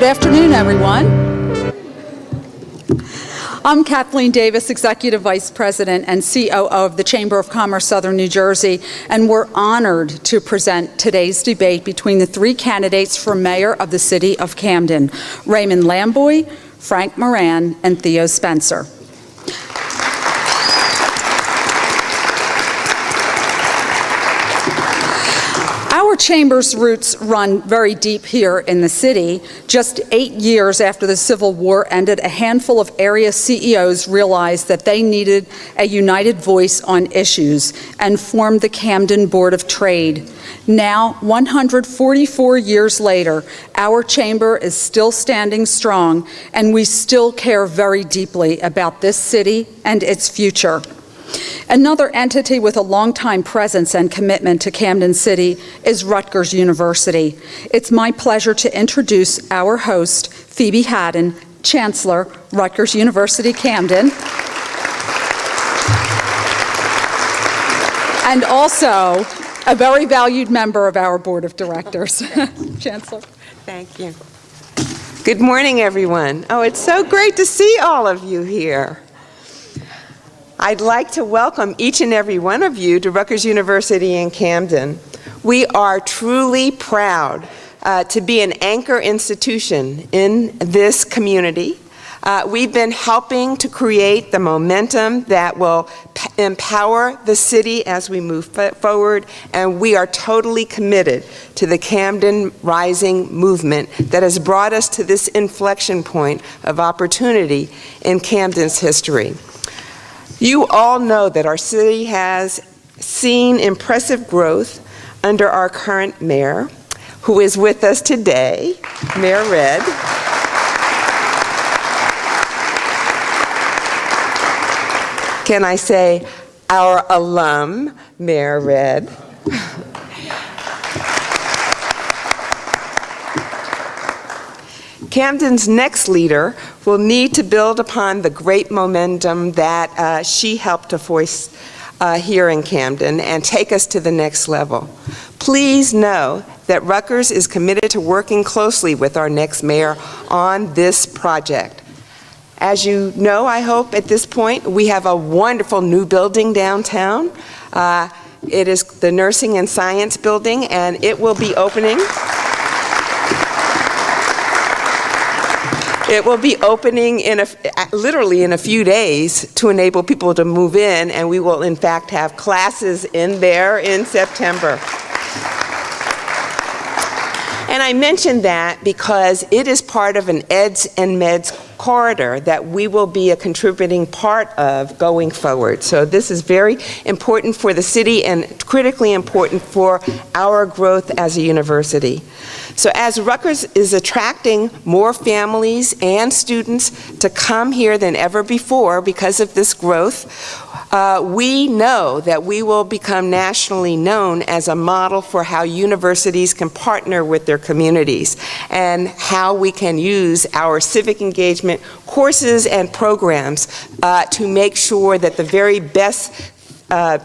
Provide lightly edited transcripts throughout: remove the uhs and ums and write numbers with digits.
Good afternoon, everyone. I'm Kathleen Davis, Executive Vice President and COO of the Chamber of Commerce Southern New Jersey, and we're honored to present today's debate between the three candidates for mayor of the city of Camden, Raymond Lamboy, Frank Moran, and Theo Spencer. Our chamber's roots run very deep here in the city. Just 8 years after the Civil War ended, a handful of area CEOs realized that they needed a united voice on issues and formed the Camden Board of Trade. Now, 144 years later, our chamber is still standing strong, and we still care very deeply about this city and its future. Another entity with a long-time presence and commitment to Camden City is Rutgers University. It's my pleasure to introduce our host, Phoebe Haddon, Chancellor, Rutgers University, Camden, and also a very valued member of our board of directors. Chancellor. Thank you. Good morning, everyone. Oh, it's so great to see all of you here. I'd like to welcome each and every one of you to Rutgers University in Camden. We are truly proud to be an anchor institution in this community. We've been helping to create the momentum that will empower the city as we move forward, and we are totally committed to the Camden Rising movement that has brought us to this inflection point of opportunity in Camden's history. You all know that our city has seen impressive growth under our current mayor, who is with us today, Mayor Red. Can I say our alum, Mayor Red? Camden's next leader will need to build upon the great momentum that she helped to voice here in Camden and take us to the next level. Please know that Rutgers is committed to working closely with our next mayor on this project. As you know, I hope at this point, we have a wonderful new building downtown. It is the Nursing and Science Building, and it will be opening. It will be opening literally in a few days to enable people to move in, and we will in fact have classes in there in September. And I mention that because it is part of an Eds and Meds corridor that we will be a contributing part of going forward. So this is very important for the city and critically important for our growth as a university. So as Rutgers is attracting more families and students to come here than ever before because of this growth, we know that we will become nationally known as a model for how universities can partner with their communities and how we can use our civic engagement courses and programs to make sure that the very best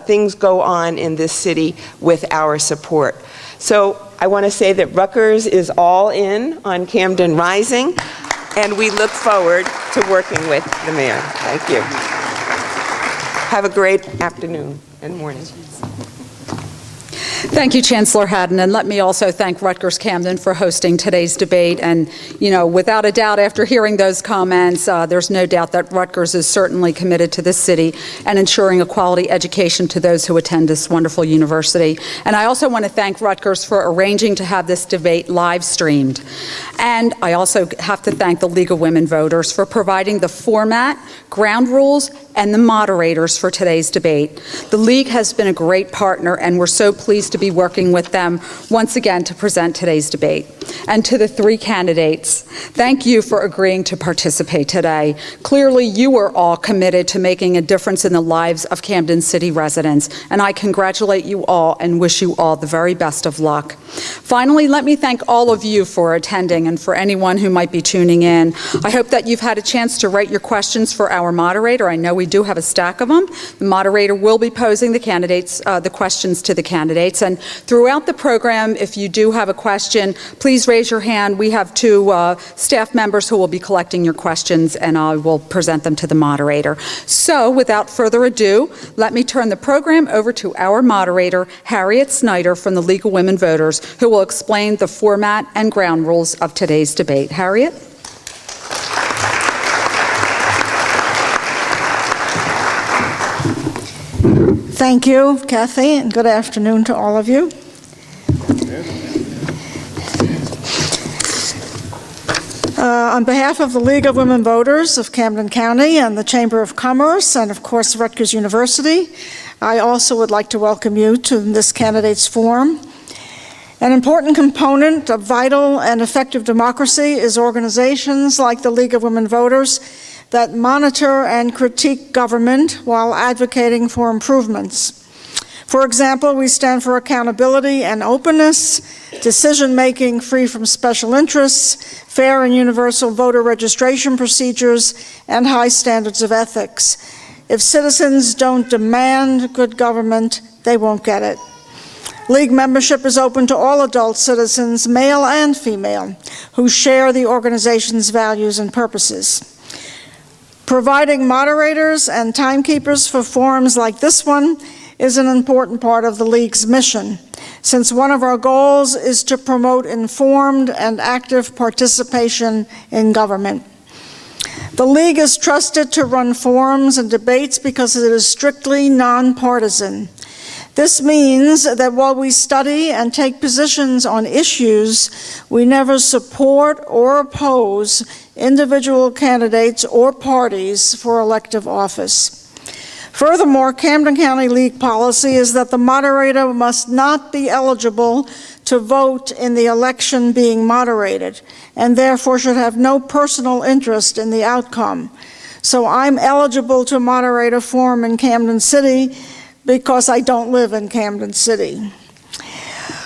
things go on in this city with our support. So I want to say that Rutgers is all in on Camden Rising, and we look forward to working with the mayor. Thank you. Have a great afternoon and morning. Thank you, Chancellor Haddon, and let me also thank Rutgers Camden for hosting today's debate. And, you know, without a doubt, after hearing those comments, there's no doubt that Rutgers is certainly committed to this city and ensuring a quality education to those who attend this wonderful university. And I also want to thank Rutgers for arranging to have this debate live streamed. And I also have to thank the League of Women Voters for providing the format, ground rules, and the moderators for today's debate. The League has been a great partner, and we're so pleased to be working with them once again to present today's debate. And to the three candidates, thank you for agreeing to participate today. Clearly, you are all committed to making a difference in the lives of Camden City residents, and I congratulate you all and wish you all the very best of luck. Finally, let me thank all of you for attending and for anyone who might be tuning in. I hope that you've had a chance to write your questions for our moderator. I know we do have a stack of them. The moderator will be posing the questions to the candidates. candidates. And throughout the program, if you do have a question, please raise your hand. We have two staff members who will be collecting your questions, and I will present them to the moderator. So without further ado, let me turn the program over to our moderator, Harriet Snyder from the League of Women Voters, who will explain the format and ground rules of today's debate. Harriet? Thank you, Kathy, and good afternoon to all of you. On behalf of the League of Women Voters of Camden County and the Chamber of Commerce and, of course, Rutgers University, I also would like to welcome you to this candidates forum. An important component of vital and effective democracy is organizations like the League of Women Voters that monitor and critique government while advocating for improvements. For example, we stand for accountability and openness, decision-making free from special interests, fair and universal voter registration procedures, and high standards of ethics. If citizens don't demand good government, they won't get it. League membership is open to all adult citizens, male and female, who share the organization's values and purposes. Providing moderators and timekeepers for forums like this one is an important part of the League's mission, since one of our goals is to promote informed and active participation in government. The League is trusted to run forums and debates because it is strictly nonpartisan. This means that while we study and take positions on issues, we never support or oppose individual candidates or parties for elective office. Furthermore, Camden County League policy is that the moderator must not be eligible to vote in the election being moderated, and therefore should have no personal interest in the outcome. So I'm eligible to moderate a forum in Camden City because I don't live in Camden City.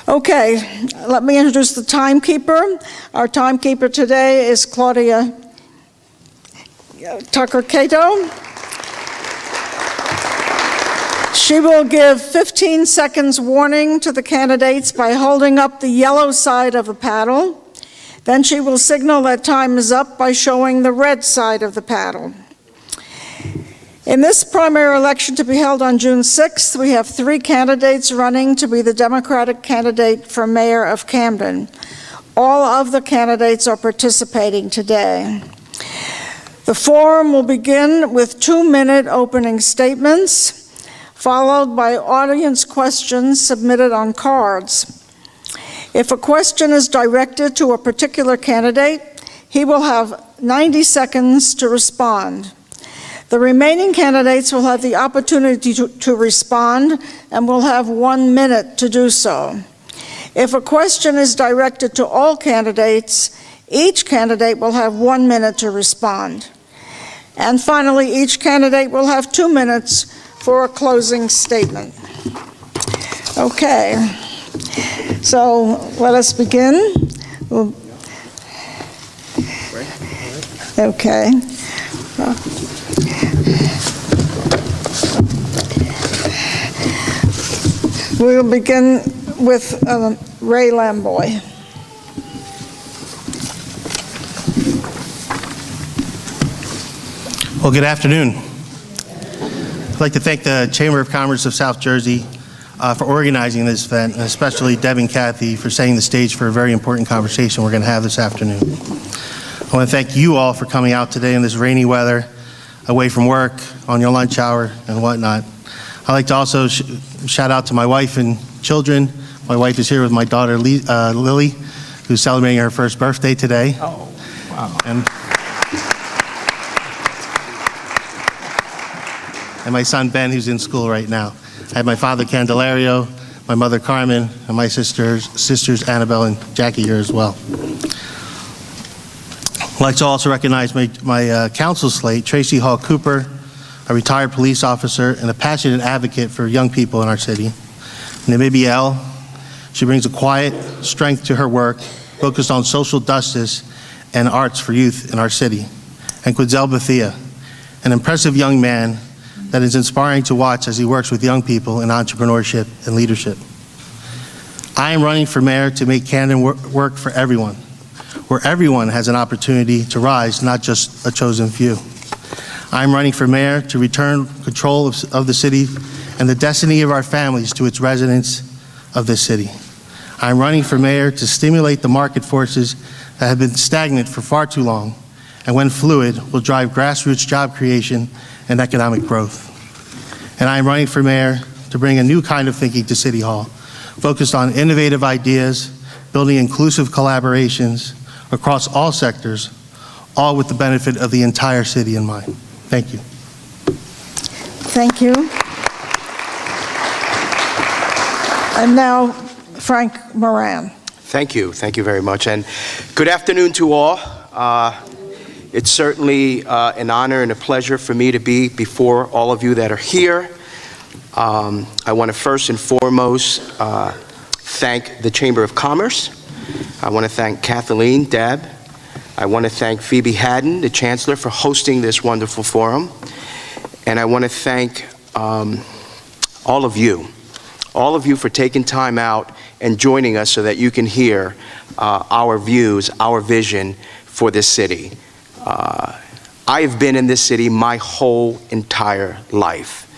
Okay, let me introduce the timekeeper. Our timekeeper today is Claudia Tucker-Cato. She will give 15 seconds warning to the candidates by holding up the yellow side of the paddle. Then she will signal that time is up by showing the red side of the paddle. In this primary election to be held on June 6th, we have 3 candidates running to be the Democratic candidate for mayor of Camden. All of the candidates are participating today. The forum will begin with 2-minute opening statements, followed by audience questions submitted on cards. If a question is directed to a particular candidate, he will have 90 seconds to respond. The remaining candidates will have the opportunity to respond and will have 1 minute to do so. If a question is directed to all candidates, each candidate will have 1 minute to respond. And finally, each candidate will have 2 minutes for a closing statement. Okay, so let us begin. Okay. We will begin with Ray Lamboy. Well, good afternoon. I'd like to thank the Chamber of Commerce of South Jersey for organizing this event, and especially Deb and Kathy for setting the stage for a very important conversation we're going to have this afternoon. I want to thank you all for coming out today in this rainy weather, away from work, on your lunch hour, and whatnot. I'd like to also shout out to my wife and children. My wife is here with my daughter, Lily, who's celebrating her first birthday today. Oh, wow. And my son, Ben, who's in school right now. I have my father, Candelario, my mother, Carmen, and my sisters, Annabelle and Jackie, here as well. I'd like to also recognize my council slate, Tracy Hall Cooper, a retired police officer and a passionate advocate for young people in our city. Namibiel, she brings a quiet strength to her work, focused on social justice and arts for youth in our city. And Quidzel Bethia, an impressive young man that is inspiring to watch as he works with young people in entrepreneurship and leadership. I am running for mayor to make Camden work for everyone, where everyone has an opportunity to rise, not just a chosen few. I am running for mayor to return control of the city and the destiny of our families to its residents of this city. I am running for mayor to stimulate the market forces that have been stagnant for far too long, and when fluid, will drive grassroots job creation and economic growth. And I am running for mayor to bring a new kind of thinking to City Hall, focused on innovative ideas, building inclusive collaborations across all sectors, all with the benefit of the entire city in mind. Thank you. Thank you. And now, Frank Moran. Thank you. Thank you very much. And good afternoon to all. It's certainly an honor and a pleasure for me to be before all of you that are here. I want to first and foremost thank the Chamber of Commerce. I want to thank Kathleen, Deb. I want to thank Phoebe Haddon, the Chancellor, for hosting this wonderful forum. And I want to thank all of you for taking time out and joining us so that you can hear our views, our vision for this city. I have been in this city my whole entire life.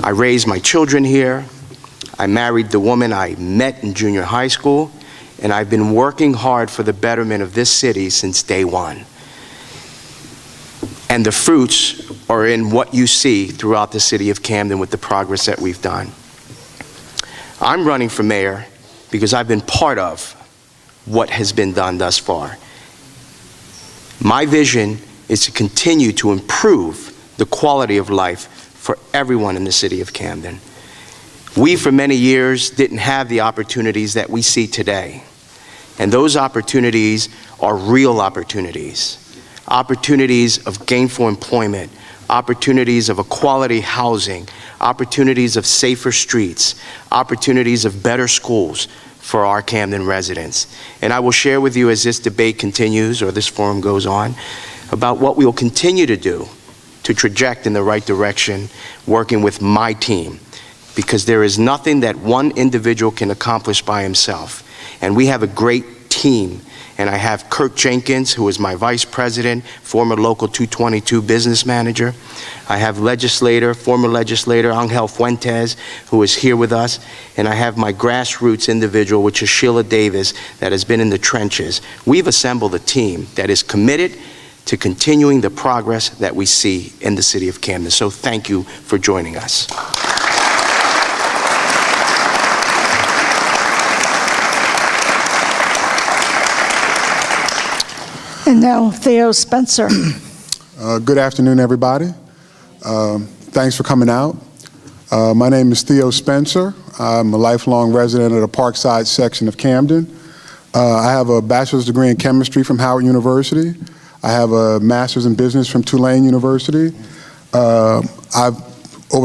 I raised my children here. I married the woman I met in junior high school, and I've been working hard for the betterment of this city since day one. And the fruits are in what you see throughout the city of Camden with the progress that we've done. I'm running for mayor because I've been part of what has been done thus far. My vision is to continue to improve the quality of life for everyone in the city of Camden. We, for many years, didn't have the opportunities that we see today. And those opportunities are real opportunities. Opportunities of gainful employment, opportunities of a quality housing, opportunities of safer streets, opportunities of better schools for our Camden residents. And I will share with you as this debate continues, or this forum goes on, about what we will continue to do to traject in the right direction, working with my team, because there is nothing that one individual can accomplish by himself. And we have a great team. And I have Kirk Jenkins, who is my vice president, former Local 222 business manager. I have former legislator Angel Fuentes, who is here with us. And I have my grassroots individual, which is Sheila Davis, that has been in the trenches. We've assembled a team that is committed to continuing the progress that we see in the city of Camden. So thank you for joining us. And now, Theo Spencer. Good afternoon, everybody. Thanks for coming out. My name is Theo Spencer. I'm a lifelong resident of the Parkside section of Camden. I have a bachelor's degree in chemistry from Howard University. I have a master's in business from Tulane University. Over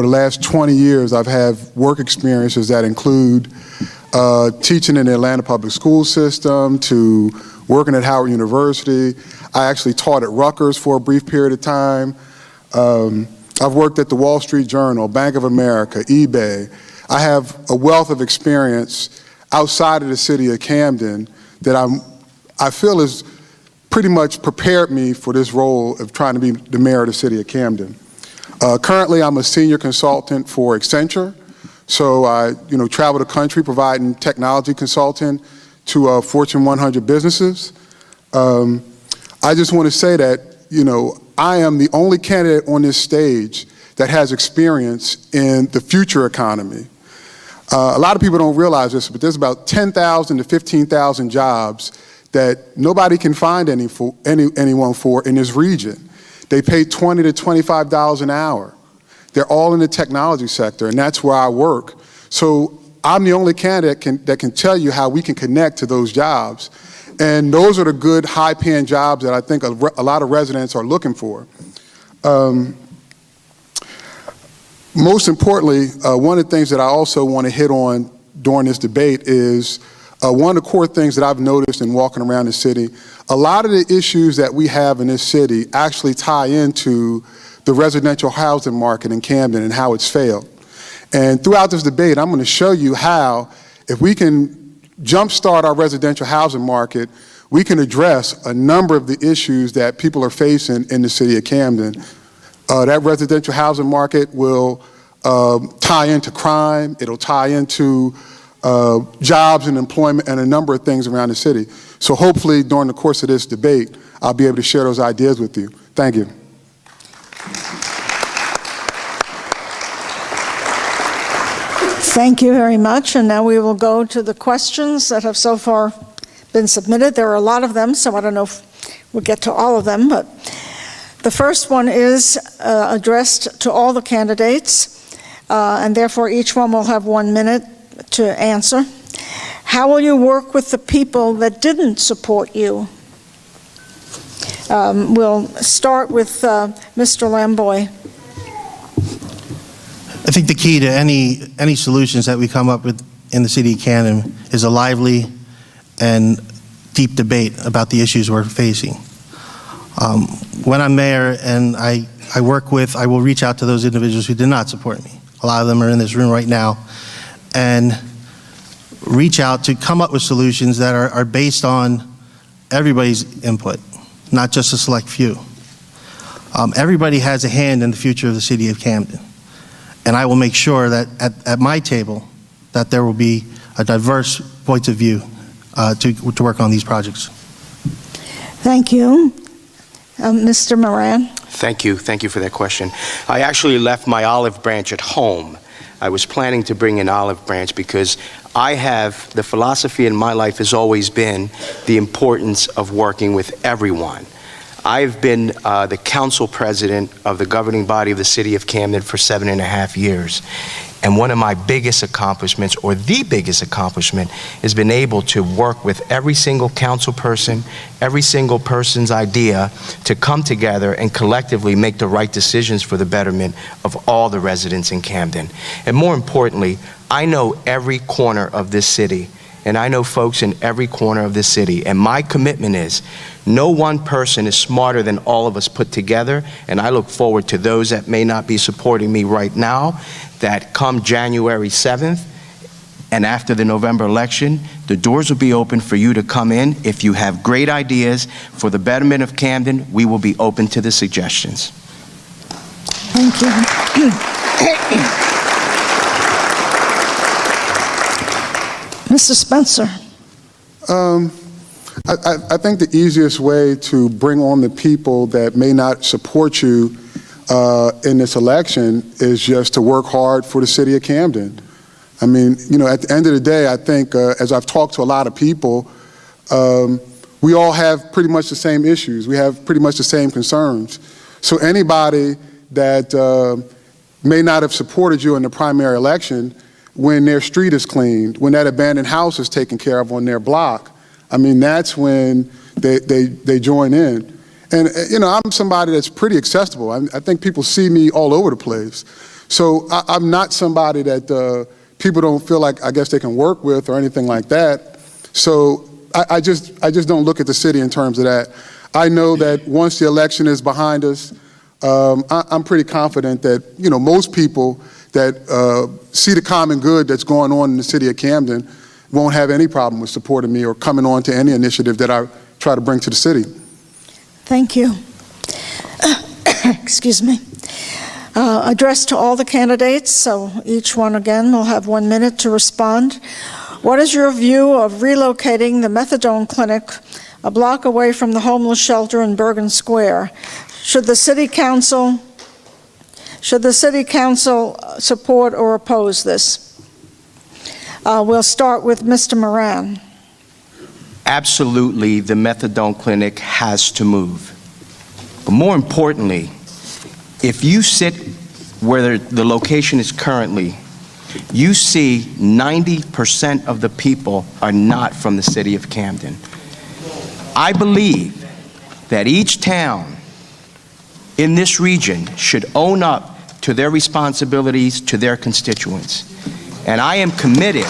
the last 20 years, I've had work experiences that include teaching in the Atlanta public school system to working at Howard University. I actually taught at Rutgers for a brief period of time. I've worked at the Wall Street Journal, Bank of America, eBay. I have a wealth of experience outside of the city of Camden that I feel has pretty much prepared me for this role of trying to be the mayor of the city of Camden. Currently, I'm a senior consultant for Accenture. So I travel the country providing technology consulting to Fortune 100 businesses. I just want to say that, I am the only candidate on this stage that has experience in the future economy. A lot of people don't realize this, but there's about 10,000 to 15,000 jobs that nobody can find anyone for in this region. They pay $20 to $25 an hour. They're all in the technology sector, and that's where I work. So I'm the only candidate that can tell you how we can connect to those jobs. And those are the good, high-paying jobs that I think a lot of residents are looking for. Most importantly, one of the things that I also want to hit on during this debate is one of the core things that I've noticed in walking around the city. A lot of the issues that we have in this city actually tie into the residential housing market in Camden and how it's failed. And throughout this debate, I'm going to show you how If we can jumpstart our residential housing market, we can address a number of the issues that people are facing in the city of Camden. That residential housing market will tie into crime, it'll tie into jobs and employment and a number of things around the city. So hopefully during the course of this debate, I'll be able to share those ideas with you. Thank you. Thank you very much. And now we will go to the questions that have so far been submitted. There are a lot of them, so I don't know if we'll get to all of them, but the first one is addressed to all the candidates, and therefore each one will have 1 minute to answer. How will you work with the people that didn't support you? We'll start with Mr. Lamboy. I think the key to any solutions that we come up with in the city of Camden is a lively and deep debate about the issues we're facing. When I'm mayor and I will reach out to those individuals who did not support me. A lot of them are in this room right now, and reach out to come up with solutions that are based on everybody's input, not just a select few. Everybody has a hand in the future of the city of Camden, and I will make sure that at my table that there will be a diverse points of view to work on these projects. Thank you. Mr. Moran. Thank you for that question. I actually left my olive branch at home. I was planning to bring an olive branch because the philosophy in my life has always been the importance of working with everyone. I've been the council president of the governing body of the city of Camden for 7.5 years. And one of my biggest accomplishments, or the biggest accomplishment, has been able to work with every single council person, every single person's idea to come together and collectively make the right decisions for the betterment of all the residents in Camden. And more importantly, I know every corner of this city, and I know folks in every corner of this city, and my commitment is no one person is smarter than all of us put together, and I look forward to those that may not be supporting me right now, that come January 7th and after the November election, the doors will be open for you to come in. If you have great ideas for the betterment of Camden, we will be open to the suggestions. Thank you. Mr. Spencer. I think the easiest way to bring on the people that may not support you in this election is just to work hard for the city of Camden. I mean, you know, at the end of the day, I think as I've talked to a lot of people, we all have pretty much the same issues. We have pretty much the same concerns. So anybody that may not have supported you in the primary election, when their street is cleaned, when that abandoned house is taken care of on their block, I mean, that's when they join in. And, you know, I'm somebody that's pretty accessible. I think people see me all over the place. So I'm not somebody that people don't feel like, I guess, they can work with or anything like that. So I just don't look at the city in terms of that. I know that once the election is behind us, I'm pretty confident that, you know, most people that see the common good that's going on in the city of Camden won't have any problem with supporting me or coming on to any initiative that I try to bring to the city. Thank you. Excuse me. Addressed to all the candidates, so each one again will have 1 minute to respond. What is your view of relocating the methadone clinic a block away from the homeless shelter in Bergen Square? Should the city council support or oppose this? We'll start with Mr. Moran. Absolutely, the methadone clinic has to move. But more importantly, if you sit where the location is currently, you see 90% of the people are not from the city of Camden. I believe that each town in this region should own up to their responsibilities to their constituents. And I am committed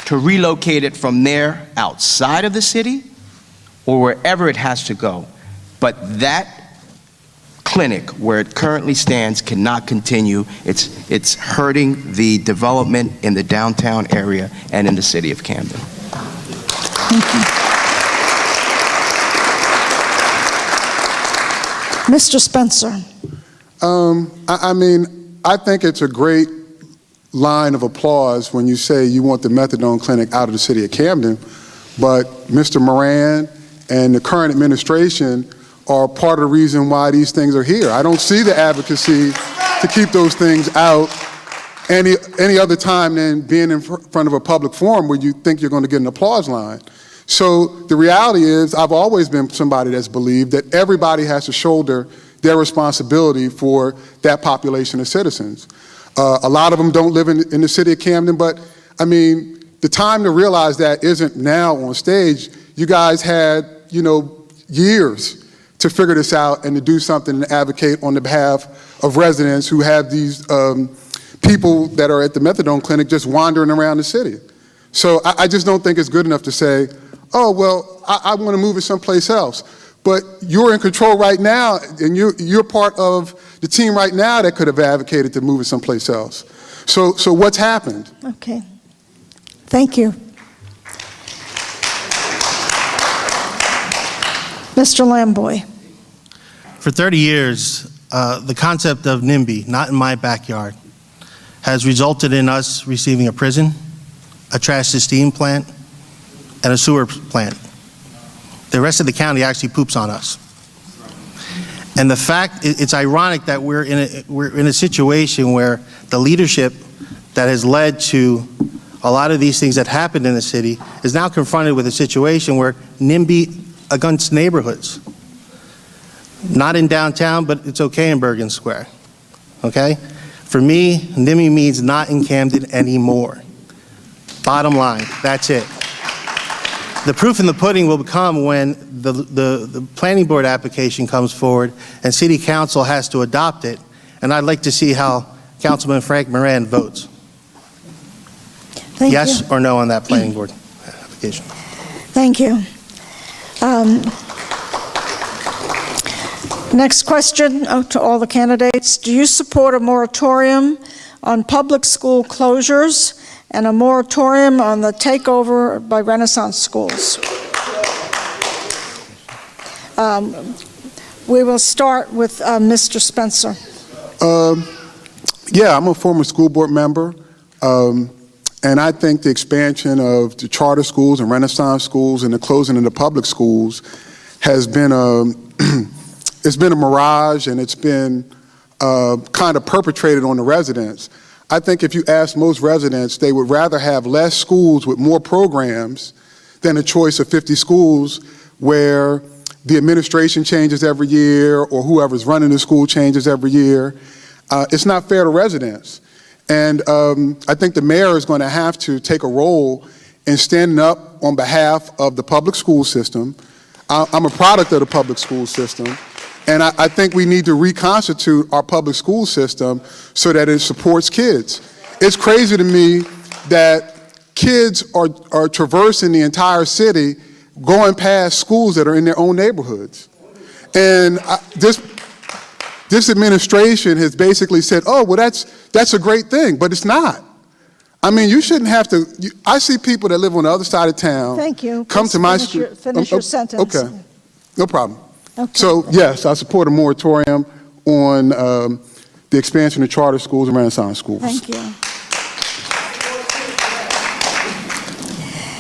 to relocate it from there outside of the city or wherever it has to go. But that clinic, where it currently stands, cannot continue. It's hurting the development in the downtown area and in the city of Camden. Thank you. Mr. Spencer. I think it's a great line of applause when you say you want the methadone clinic out of the city of Camden, but Mr. Moran and the current administration are part of the reason why these things are here. I don't see the advocacy to keep those things out any other time than being in front of a public forum where you think you're going to get an applause line. So the reality is, I've always been somebody that's believed that everybody has to shoulder their responsibility for that population of citizens. A lot of them don't live in the city of Camden, but I mean, the time to realize that isn't now on stage. You guys had, years to figure this out and to do something and advocate on the behalf of residents who have these people that are at the methadone clinic just wandering around the city. So I just don't think it's good enough to say, oh, well, I want to move it someplace else. But you're in control right now, and you're part of the team right now that could have advocated to move it someplace else. So what's happened? Okay. Thank you. Mr. Lamboy. For 30 years, the concept of NIMBY, not in my backyard, has resulted in us receiving a prison, a trash to steam plant, and a sewer plant. The rest of the county actually poops on us. And the fact, it's ironic that we're in a situation where the leadership that has led to a lot of these things that happened in the city is now confronted with a situation where NIMBY against neighborhoods. Not in downtown, but it's okay in Bergen Square, okay? For me, NIMBY means not in Camden anymore. Bottom line, that's it. The proof in the pudding will come when the planning board application comes forward and city council has to adopt it, and I'd like to see how Councilman Frank Moran votes. Thank you. Yes or no on that planning board application. Thank you. Next question to all the candidates. Do you support a moratorium on public school closures and a moratorium on the takeover by Renaissance schools? We will start with Mr. Spencer. Yeah, I'm a former school board member, and I think the expansion of the charter schools and Renaissance schools and the closing of the public schools has been it's been a mirage, and it's been kind of perpetrated on the residents. I think if you ask most residents, they would rather have less schools with more programs than a choice of 50 schools where the administration changes every year or whoever's running the school changes every year. It's not fair to residents. And I think the mayor is going to have to take a role in standing up on behalf of the public school system. I'm a product of the public school system. And I think we need to reconstitute our public school system so that it supports kids. It's crazy to me that kids are traversing the entire city, going past schools that are in their own neighborhoods. And this administration has basically said, oh, well, that's a great thing, but it's not. I mean, you shouldn't have to. I see people that live on the other side of town. Thank you. Come to my school. Finish your sentence. Okay, no problem. Okay. So, yes, I support a moratorium on the expansion of charter schools and Renaissance schools. Thank you.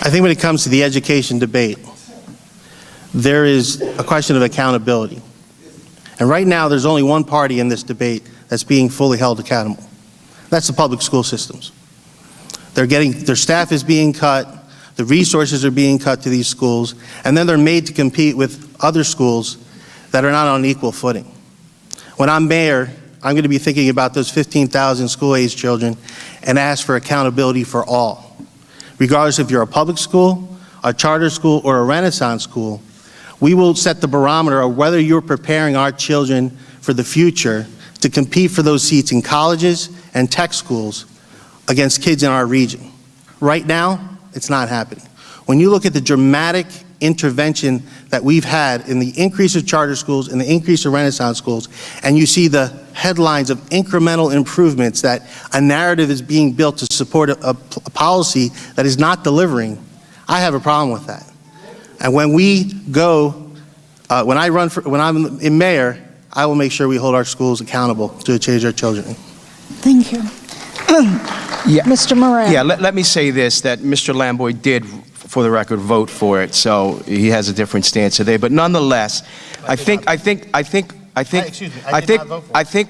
I think when it comes to the education debate, there is a question of accountability. And right now, there's only one party in this debate that's being fully held accountable. That's the public school systems. Their staff is being cut, the resources are being cut to these schools, and then they're made to compete with other schools that are not on equal footing. When I'm mayor, I'm going to be thinking about those 15,000 school-aged children and ask for accountability for all. Regardless if you're a public school, a charter school, or a Renaissance school, we will set the barometer of whether you're preparing our children for the future to compete for those seats in colleges and tech schools against kids in our region. Right now, it's not happening. When you look at the dramatic intervention that we've had in the increase of charter schools and the increase of Renaissance schools, and you see the headlines of incremental improvements, that a narrative is being built to support a policy that is not delivering, I have a problem with that. And when we go, when I'm in mayor, I will make sure we hold our schools accountable to change our children. Thank you. Mr. Moran. Yeah, let me say this, that Mr. Lamboy did, for the record, vote for it, so he has a different stance today. But nonetheless, I think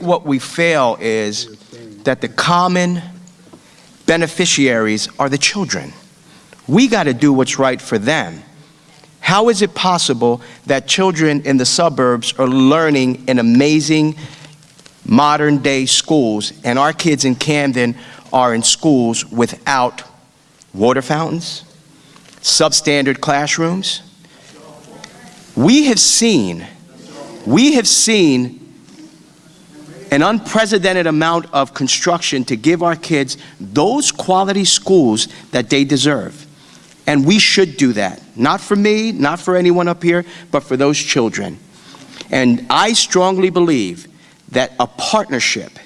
what we fail is that the common beneficiaries are the children. We got to do what's right for them. How is it possible that children in the suburbs are learning in amazing modern day schools, and our kids in Camden are in schools without water fountains, substandard classrooms? We have seen an unprecedented amount of construction to give our kids those quality schools that they deserve. And we should do that. Not for me, not for anyone up here, but for those children. And I strongly believe that a partnership,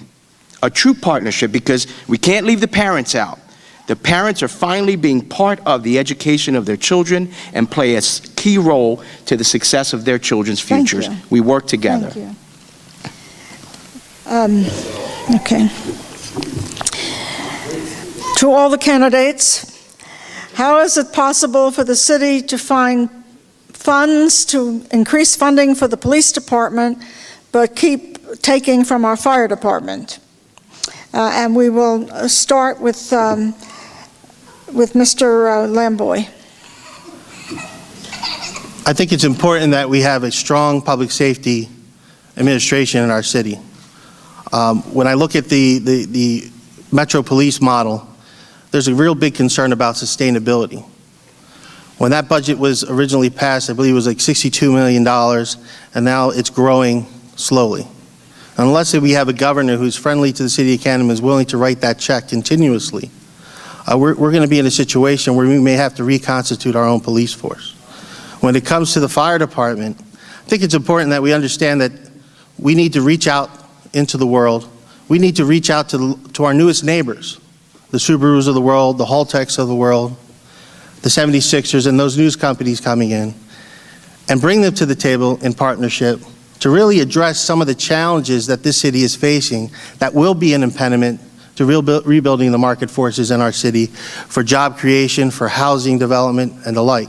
a true partnership, because we can't leave the parents out. The parents are finally being part of the education of their children and play a key role to the success of their children's futures. Thank you. We work together. Thank you. Okay. To all the candidates, how is it possible for the city to find funds to increase funding for the police department, but keep taking from our fire department? And we will start with Mr. Lamboy. I think it's important that we have a strong public safety administration in our city. When I look at the Metro Police model, there's a real big concern about sustainability. When that budget was originally passed, I believe it was like $62 million, and now it's growing slowly. Unless we have a governor who's friendly to the city of Camden and is willing to write that check continuously, we're going to be in a situation where we may have to reconstitute our own police force. When it comes to the fire department, I think it's important that we understand that we need to reach out into the world. We need to reach out to our newest neighbors, the Subarus of the world, the Haltechs of the world, the 76ers, and those news companies coming in, and bring them to the table in partnership to really address some of the challenges that this city is facing that will be an impediment to rebuilding the market forces in our city for job creation, for housing development, and the like.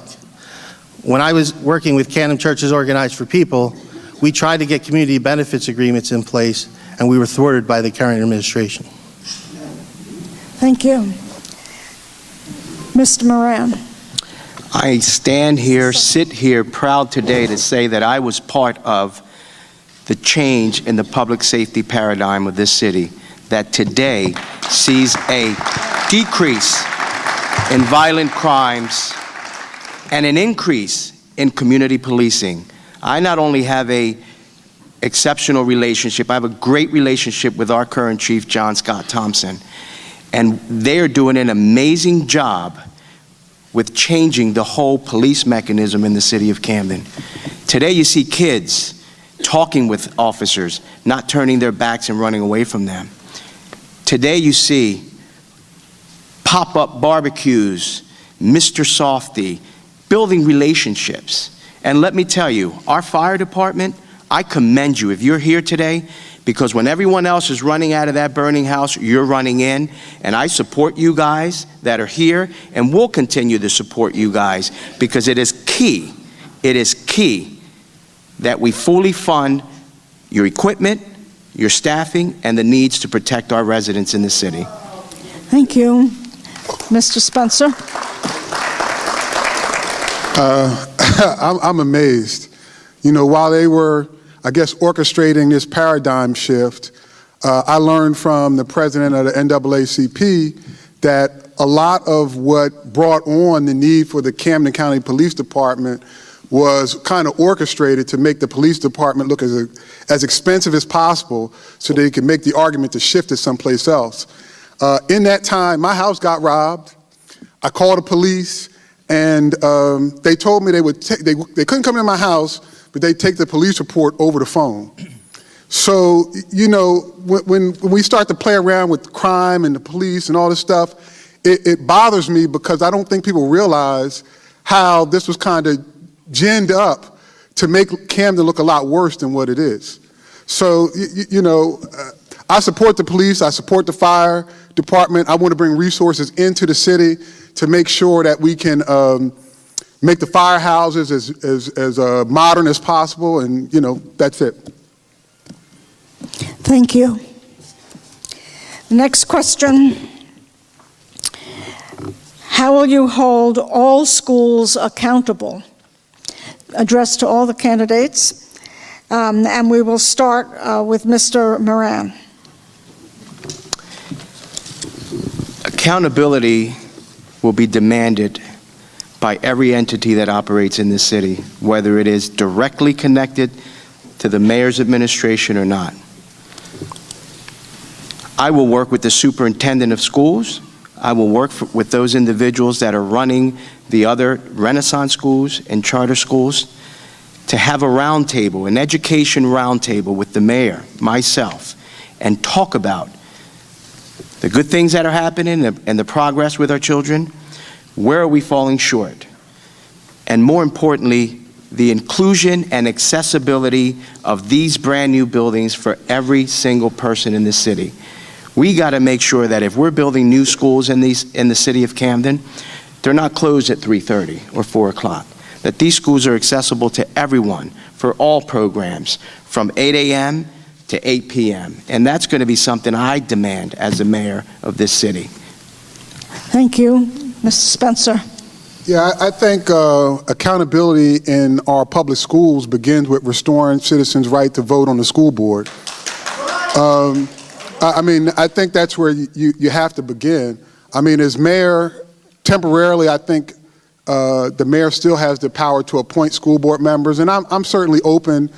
When I was working with Camden Churches Organized for People, we tried to get community benefits agreements in place, and we were thwarted by the current administration. Thank you. Mr. Moran. I stand here, sit here proud today to say that I was part of the change in the public safety paradigm of this city that today sees a decrease in violent crimes and an increase in community policing. I not only have a exceptional relationship, I have a great relationship with our current chief, John Scott Thompson, and they are doing an amazing job with changing the whole police mechanism in the city of Camden. Today you see kids talking with officers, not turning their backs and running away from them. Today you see pop-up barbecues, Mr. Softy, building relationships. And let me tell you, our fire department, I commend you if you're here today, because when everyone else is running out of that burning house, you're running in. And I support you guys that are here, and we'll continue to support you guys, because it is key that we fully fund your equipment, your staffing, and the needs to protect our residents in the city. Thank you. Mr. Spencer. I'm amazed. You know, while they were, I guess, orchestrating this paradigm shift, I learned from the president of the NAACP that a lot of what brought on the need for the Camden County Police Department was kind of orchestrated to make the police department look as expensive as possible so they could make the argument to shift it someplace else. In that time, my house got robbed. I called the police, and they told me they couldn't come in my house, but they'd take the police report over the phone. So, you know, when we start to play around with crime and the police and all this stuff, it bothers me because I don't think people realize how this was kind of ginned up to make Camden look a lot worse than what it is. So, you know, I support the police, I support the fire department. I want to bring resources into the city to make sure that we can make the firehouses as modern as possible, and, you know, that's it. Thank you. Next question. How will you hold all schools accountable? Addressed to all the candidates. And we will start with Mr. Moran. Accountability will be demanded by every entity that operates in this city, whether it is directly connected to the mayor's administration or not. I will work with the superintendent of schools. I will work with those individuals that are running the other Renaissance schools and charter schools to have a roundtable, an education roundtable with the mayor, myself, and talk about the good things that are happening and the progress with our children. Where are we falling short? And more importantly, the inclusion and accessibility of these brand new buildings for every single person in the city. We got to make sure that if we're building new schools in the city of Camden, they're not closed at 3:30 or 4 o'clock. That these schools are accessible to everyone for all programs from 8 a.m. to 8 p.m. And that's going to be something I demand as the mayor of this city. Thank you. Mr. Spencer. Yeah, I think accountability in our public schools begins with restoring citizens' right to vote on the school board. I mean, I think that's where you have to begin. I mean, as mayor, temporarily, I think the mayor still has the power to appoint school board members, and I'm certainly open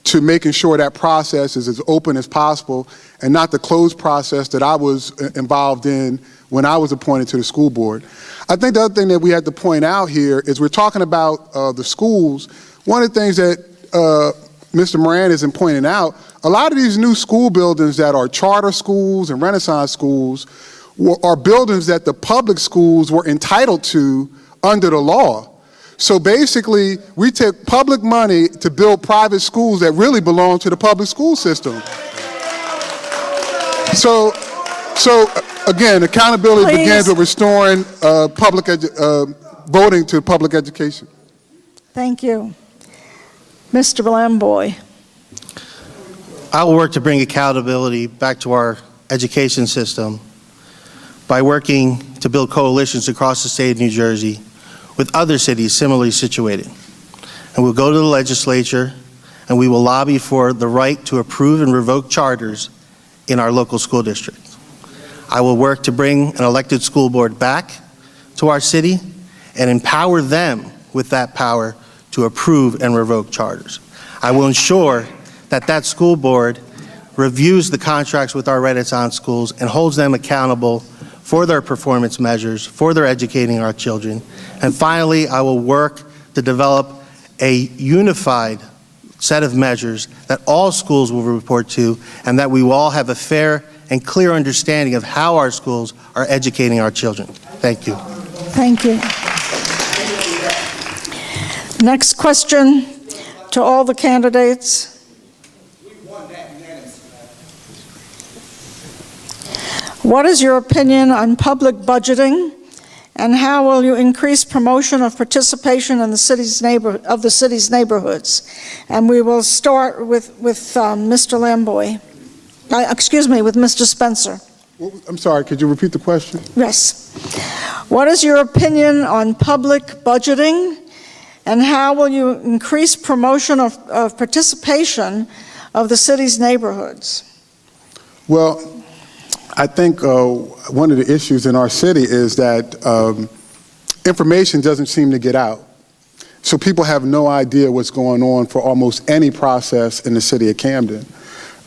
to making sure that process is as open as possible and not the closed process that I was involved in when I was appointed to the school board. I think the other thing that we have to point out here is we're talking about the schools. One of the things that Mr. Moran isn't pointing out, a lot of these new school buildings that are charter schools and Renaissance schools are buildings that the public schools were entitled to under the law. So basically, we take public money to build private schools that really belong to the public school system. So again, accountability begins with restoring voting to public education. Thank you. Mr. Lamboy. I will work to bring accountability back to our education system by working to build coalitions across the state of New Jersey with other cities similarly situated. And we'll go to the legislature and we will lobby for the right to approve and revoke charters in our local school districts. I will work to bring an elected school board back to our city and empower them with that power to approve and revoke charters. I will ensure that that school board reviews the contracts with our Renaissance schools and holds them accountable for their performance measures, for their educating our children. And finally, I will work to develop a unified set of measures that all schools will report to and that we will all have a fair and clear understanding of how our schools are educating our children. Thank you. Thank you. Next question to all the candidates. What is your opinion on public budgeting, and how will you increase promotion of participation in the city's neighborhoods? And we will start with Mr. Lamboy. Excuse me, with Mr. Spencer. I'm sorry, could you repeat the question? Yes. What is your opinion on public budgeting, and how will you increase promotion of participation of the city's neighborhoods? Well, I think one of the issues in our city is that information doesn't seem to get out. So people have no idea what's going on for almost any process in the city of Camden.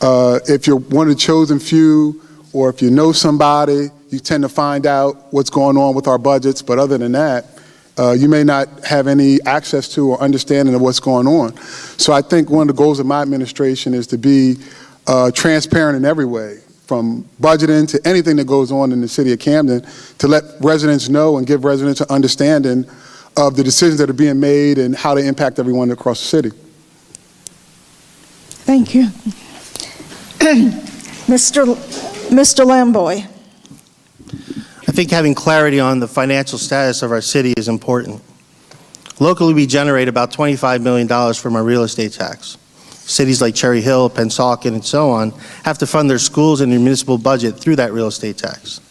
If you're one of the chosen few, or if you know somebody, you tend to find out what's going on with our budgets. But other than that, you may not have any access to or understanding of what's going on. So I think one of the goals of my administration is to be transparent in every way, from budgeting to anything that goes on in the city of Camden, to let residents know and give residents an understanding of the decisions that are being made and how they impact everyone across the city. Thank you. Mr. Lamboy. I think having clarity on the financial status of our city is important. Locally, we generate about $25 million from our real estate tax. Cities like Cherry Hill, Pennsauken, and so on have to fund their schools and their municipal budget through that real estate tax.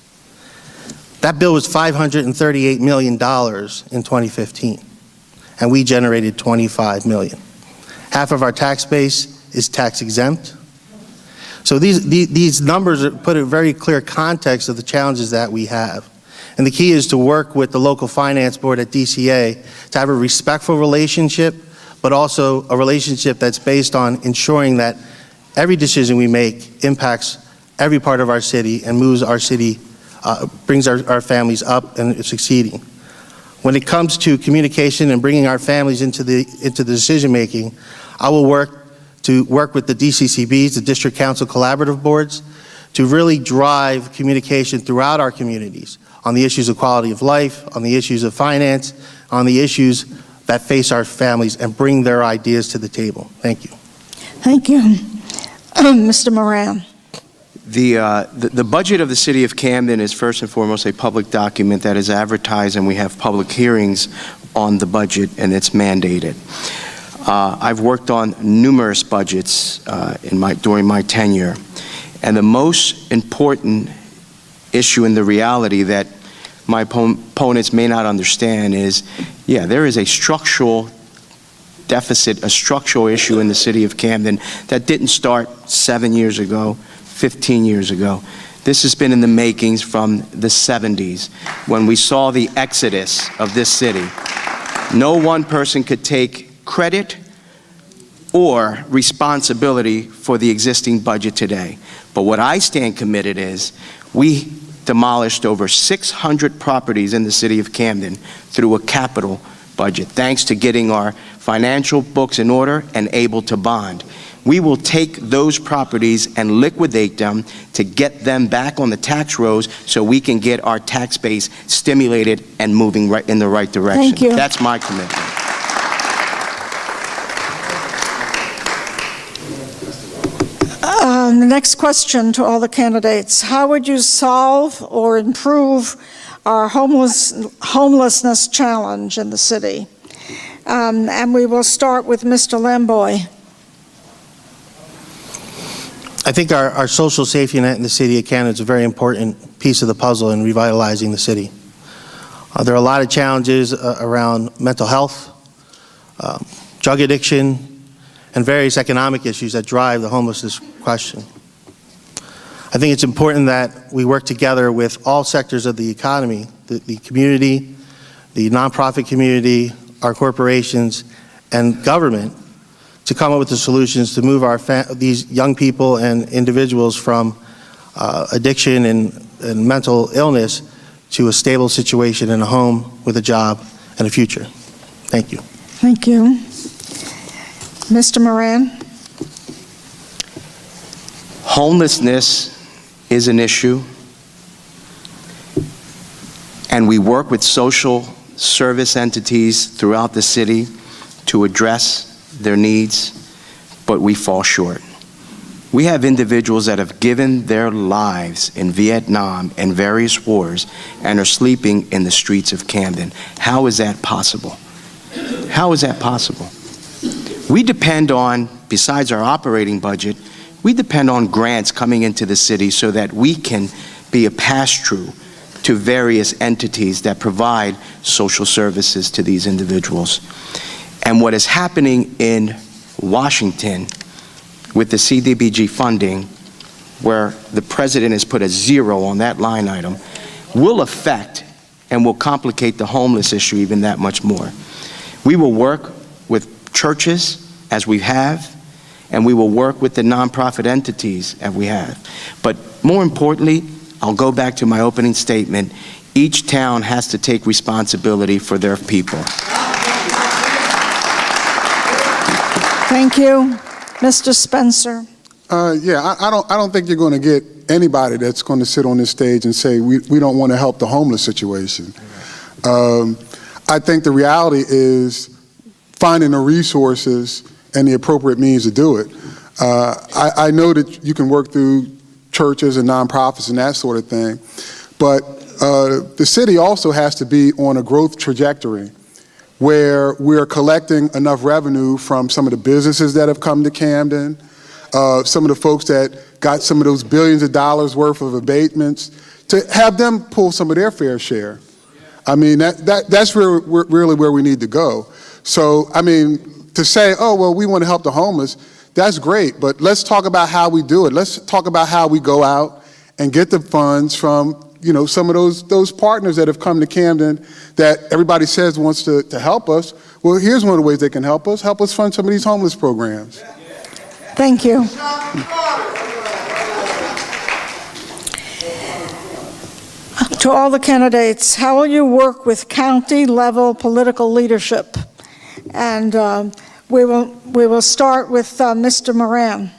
That bill was $538 million in 2015, and we generated $25 million. Half of our tax base is tax exempt. So these numbers put a very clear context of the challenges that we have. And the key is to work with the local finance board at DCA to have a respectful relationship, but also a relationship that's based on ensuring that every decision we make impacts every part of our city and moves our city, brings our families up and succeeding. When it comes to communication and bringing our families into the decision making, I will work with the DCCBs, the District Council Collaborative Boards, to really drive communication throughout our communities on the issues of quality of life, on the issues of finance, on the issues that face our families, and bring their ideas to the table. Thank you. Thank you. Mr. Moran. The budget of the city of Camden is first and foremost a public document that is advertised, and we have public hearings on the budget, and it's mandated. I've worked on numerous budgets during my tenure, and the most important issue in the reality that my opponents may not understand is, there is a structural deficit, a structural issue in the city of Camden that didn't start 7 years ago, 15 years ago. This has been in the makings from the 70s when we saw the exodus of this city. No one person could take credit or responsibility for the existing budget today. But what I stand committed is we demolished over 600 properties in the city of Camden through a capital budget, thanks to getting our financial books in order and able to bond. We will take those properties and liquidate them to get them back on the tax rolls so we can get our tax base stimulated and moving in the right direction. Thank you. That's my commitment. The next question to all the candidates. How would you solve or improve our homelessness challenge in the city? And we will start with Mr. Lamboy. I think our social safety net in the city of Camden is a very important piece of the puzzle in revitalizing the city. There are a lot of challenges around mental health, drug addiction, and various economic issues that drive the homelessness question. I think it's important that we work together with all sectors of the economy, the community, the nonprofit community, our corporations, and government to come up with the solutions to move these young people and individuals from addiction and mental illness to a stable situation in a home with a job and a future. Thank you. Thank you. Mr. Moran. Homelessness is an issue, and we work with social service entities throughout the city to address their needs, but we fall short. We have individuals that have given their lives in Vietnam and various wars and are sleeping in the streets of Camden. How is that possible? How is that possible? We depend on, besides our operating budget, we depend on grants coming into the city so that we can be a pass-through to various entities that provide social services to these individuals. And what is happening in Washington with the CDBG funding, where the president has put a 0 on that line item, will affect and will complicate the homeless issue even that much more. We will work with churches, as we have, and we will work with the nonprofit entities as we have. But more importantly, I'll go back to my opening statement, Each town has to take responsibility for their people. Thank you. Mr. Spencer. I don't think you're going to get anybody that's going to sit on this stage and say we don't want to help the homeless situation. I think the reality is finding the resources and the appropriate means to do it. I know that you can work through churches and nonprofits and that sort of thing, but the city also has to be on a growth trajectory where we're collecting enough revenue from some of the businesses that have come to Camden, some of the folks that got some of those billions of dollars worth of abatements, to have them pull some of their fair share. I mean, that's really where we need to go. So, I mean, to say, oh, well, we want to help the homeless, that's great, but let's talk about how we do it. Let's talk about how we go out and get the funds from, you know, some of those partners that have come to Camden that everybody says wants to help us. Well, here's one of the ways they can help us fund some of these homeless programs. Thank you. To all the candidates, how will you work with county-level political leadership? And we will start with Mr. Moran.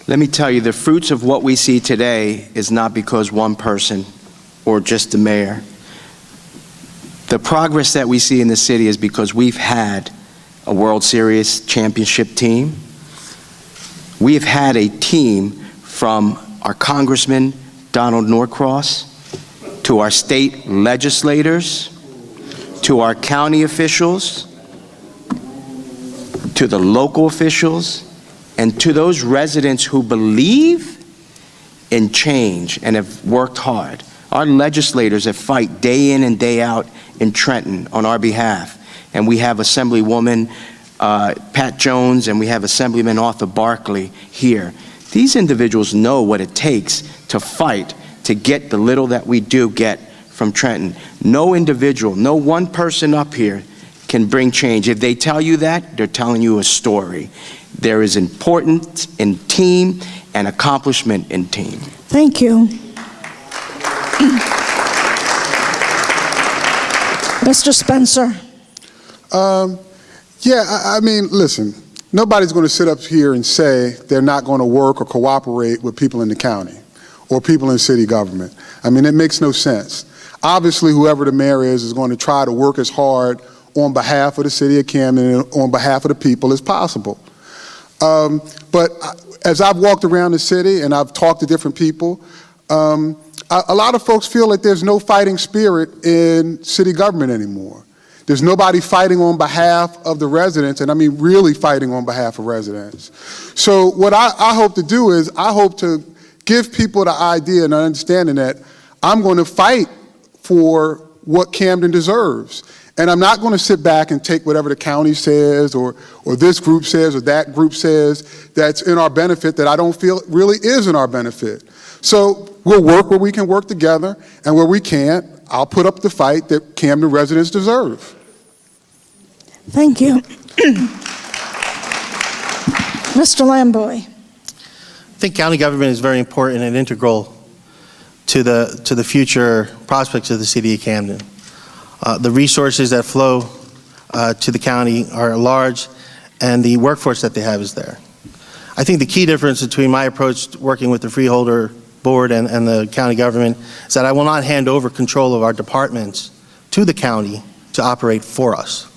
Let me tell you, the fruits of what we see today is not because one person or just the mayor. The progress that we see in the city is because we've had a World Series championship team. We've had a team from our Congressman Donald Norcross to our state legislators, to our county officials, to the local officials, and to those residents who believe in change and have worked hard. Our legislators have fight day in and day out in Trenton on our behalf. And we have Assemblywoman Pat Jones, and we have Assemblyman Arthur Barkley here. These individuals know what it takes to fight to get the little that we do get from Trenton. No individual, no one person up here can bring change. If they tell you that, they're telling you a story. There is importance in team and accomplishment in team. Thank you. Mr. Spencer. I mean, listen, nobody's going to sit up here and say they're not going to work or cooperate with people in the county or people in city government. I mean, it makes no sense. Obviously, whoever the mayor is going to try to work as hard on behalf of the city of Camden and on behalf of the people as possible. But as I've walked around the city and I've talked to different people, a lot of folks feel like there's no fighting spirit in city government anymore. There's nobody fighting on behalf of the residents, and I mean really fighting on behalf of residents. So what I hope to do is I hope to give people the idea and understanding that I'm going to fight for what Camden deserves. And I'm not going to sit back and take whatever the county says or this group says or that group says that's in our benefit that I don't feel really is in our benefit. So we'll work where we can work together, and where we can't, I'll put up the fight that Camden residents deserve. Thank you. Mr. Lamboy. I think county government is very important and integral to the future prospects of the city of Camden. The resources that flow to the county are large, and the workforce that they have is there. I think the key difference between my approach working with the freeholder board and the county government is that I will not hand over control of our departments to the county to operate for us.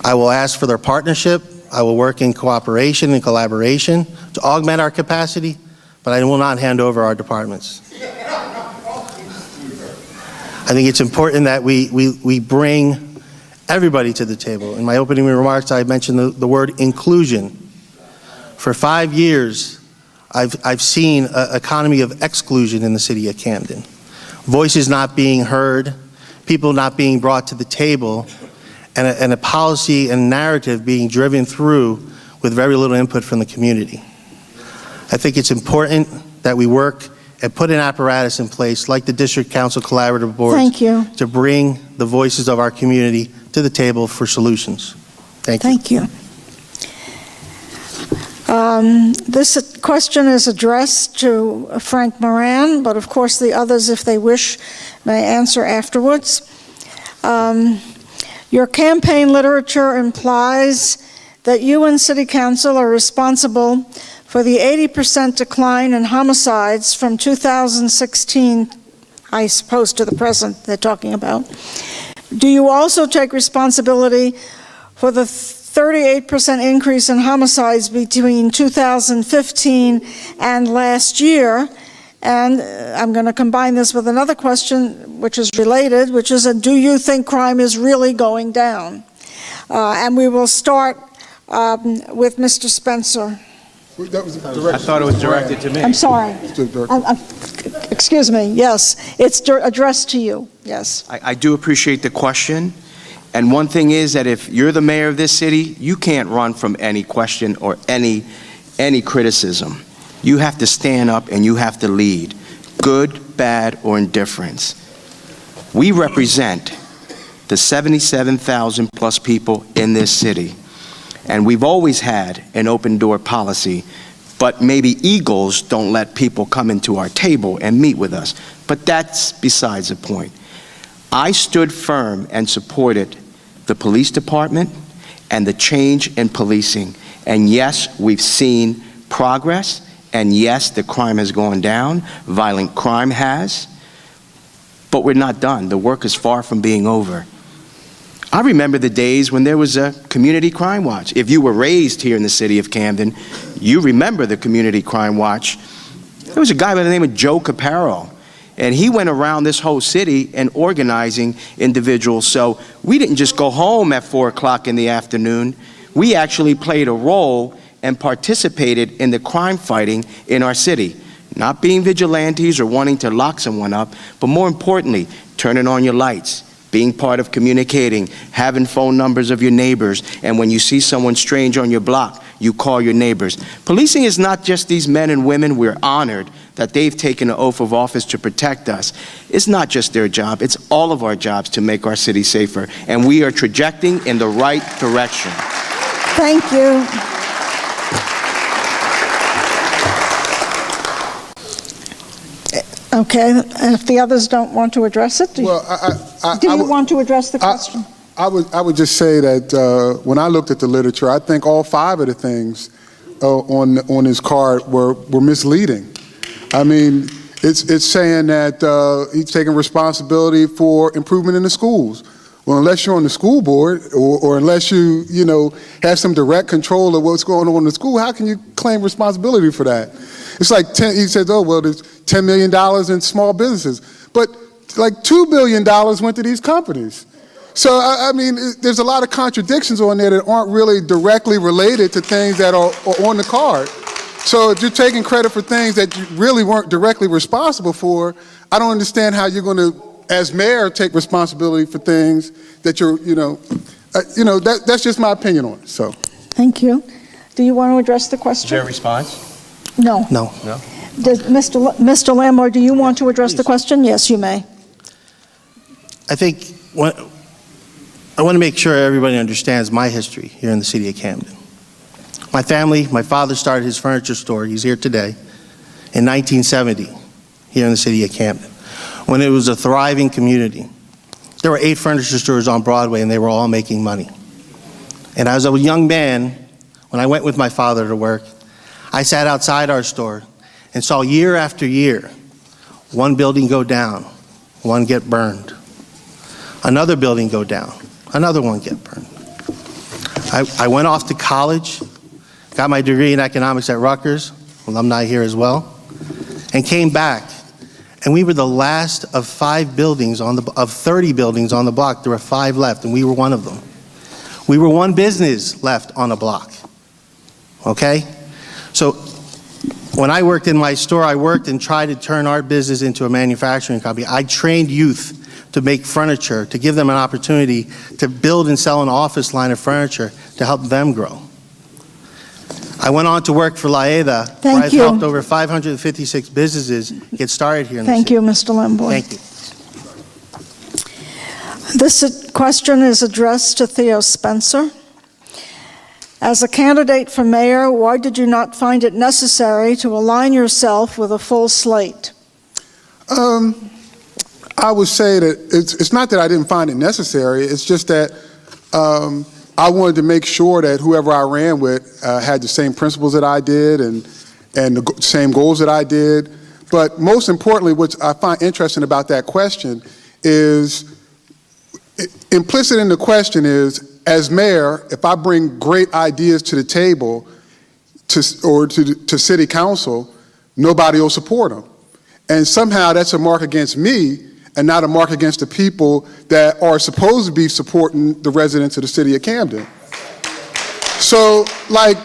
I will ask for their partnership. I will work in cooperation and collaboration to augment our capacity, but I will not hand over our departments. I think it's important that we bring everybody to the table. In my opening remarks, I mentioned the word inclusion. For 5 years, I've seen an economy of exclusion in the city of Camden. Voices not being heard, people not being brought to the table, and a policy and narrative being driven through with very little input from the community. I think it's important that we work and put an apparatus in place like the District Council Collaborative Boards. Thank you. To bring the voices of our community to the table for solutions. Thank you. Thank you. This question is addressed to Frank Moran, but of course the others, if they wish, may answer afterwards. Your campaign literature implies that you and City Council are responsible for the 80% decline in homicides from 2016, I suppose, to the present they're talking about. Do you also take responsibility for the 38% increase in homicides between 2015 and last year? And I'm going to combine this with another question, which is related, which is, do you think crime is really going down? And we will start with Mr. Spencer. I thought it was directed to me. I'm sorry. Excuse me. Yes, it's addressed to you. Yes. I do appreciate the question. And one thing is that if you're the mayor of this city, you can't run from any question or any criticism. You have to stand up and you have to lead, good, bad, or indifference. We represent the 77,000 plus people in this city. And we've always had an open door policy, but maybe egos don't let people come into our table and meet with us. But that's besides the point. I stood firm and supported the police department and the change in policing. And yes, we've seen progress. And yes, the crime has gone down. Violent crime has. But we're not done. The work is far from being over. I remember the days when there was a community crime watch. If you were raised here in the city of Camden, you remember the community crime watch. There was a guy by the name of Joe Caparo. And he went around this whole city and organizing individuals. So we didn't just go home at 4 o'clock in the afternoon. We actually played a role and participated in the crime fighting in our city. Not being vigilantes or wanting to lock someone up, but more importantly, turning on your lights, being part of communicating, having phone numbers of your neighbors, and when you see someone strange on your block, you call your neighbors. Policing is not just these men and women. We're honored that they've taken an oath of office to protect us. It's not just their job, it's all of our jobs to make our city safer, and we are trajecting in the right direction. Thank you. Okay, and if the others don't want to address it, do you want to address the question? I would just say that when I looked at the literature, I think all 5 of the things on his card were misleading. I mean, it's saying that he's taking responsibility for improvement in the schools. Well, unless you're on the school board or unless you have some direct control of what's going on in the school, how can you claim responsibility for that? It's like he says, oh, well, there's $10 million in small businesses. But like $2 billion went to these companies. So, I mean, there's a lot of contradictions on there that aren't really directly related to things that are on the card. So if you're taking credit for things that you really weren't directly responsible for, I don't understand how you're going to, as mayor, take responsibility for things that you're, that's just my opinion on it, so. Thank you. Do you want to address the question? Is there a response? No. No. No? Does Mr. Lamore, do you want to address the question? Yes, you may. I think I want to make sure everybody understands my history here in the city of Camden. My family, my father started his furniture store, he's here today, in 1970 here in the city of Camden, when it was a thriving community. There were 8 furniture stores on Broadway and they were all making money. And as a young man, when I went with my father to work, I sat outside our store and saw year after year, one building go down, one get burned, another building go down, another one get burned. I went off to college, got my degree in economics at Rutgers, alumni here as well, and came back. And we were the last of 5 buildings of 30 buildings on the block. There were 5 left, and we were one of them. We were one business left on a block. Okay? So when I worked in my store, I worked and tried to turn our business into a manufacturing company. I trained youth to make furniture, to give them an opportunity to build and sell an office line of furniture to help them grow. I went on to work for LAEDA, where I've helped over 556 businesses get started here in the city. Thank you, Mr. Lamboy. Thank you. This question is addressed to Theo Spencer. As a candidate for mayor, why did you not find it necessary to align yourself with a full slate? I would say that it's not that I didn't find it necessary, it's just that I wanted to make sure that whoever I ran with had the same principles that I did and the same goals that I did. But most importantly, what I find interesting about that question is, implicit in the question is, as mayor, if I bring great ideas to the table to city council, nobody will support them. And somehow that's a mark against me and not a mark against the people that are supposed to be supporting the residents of the city of Camden. So, like,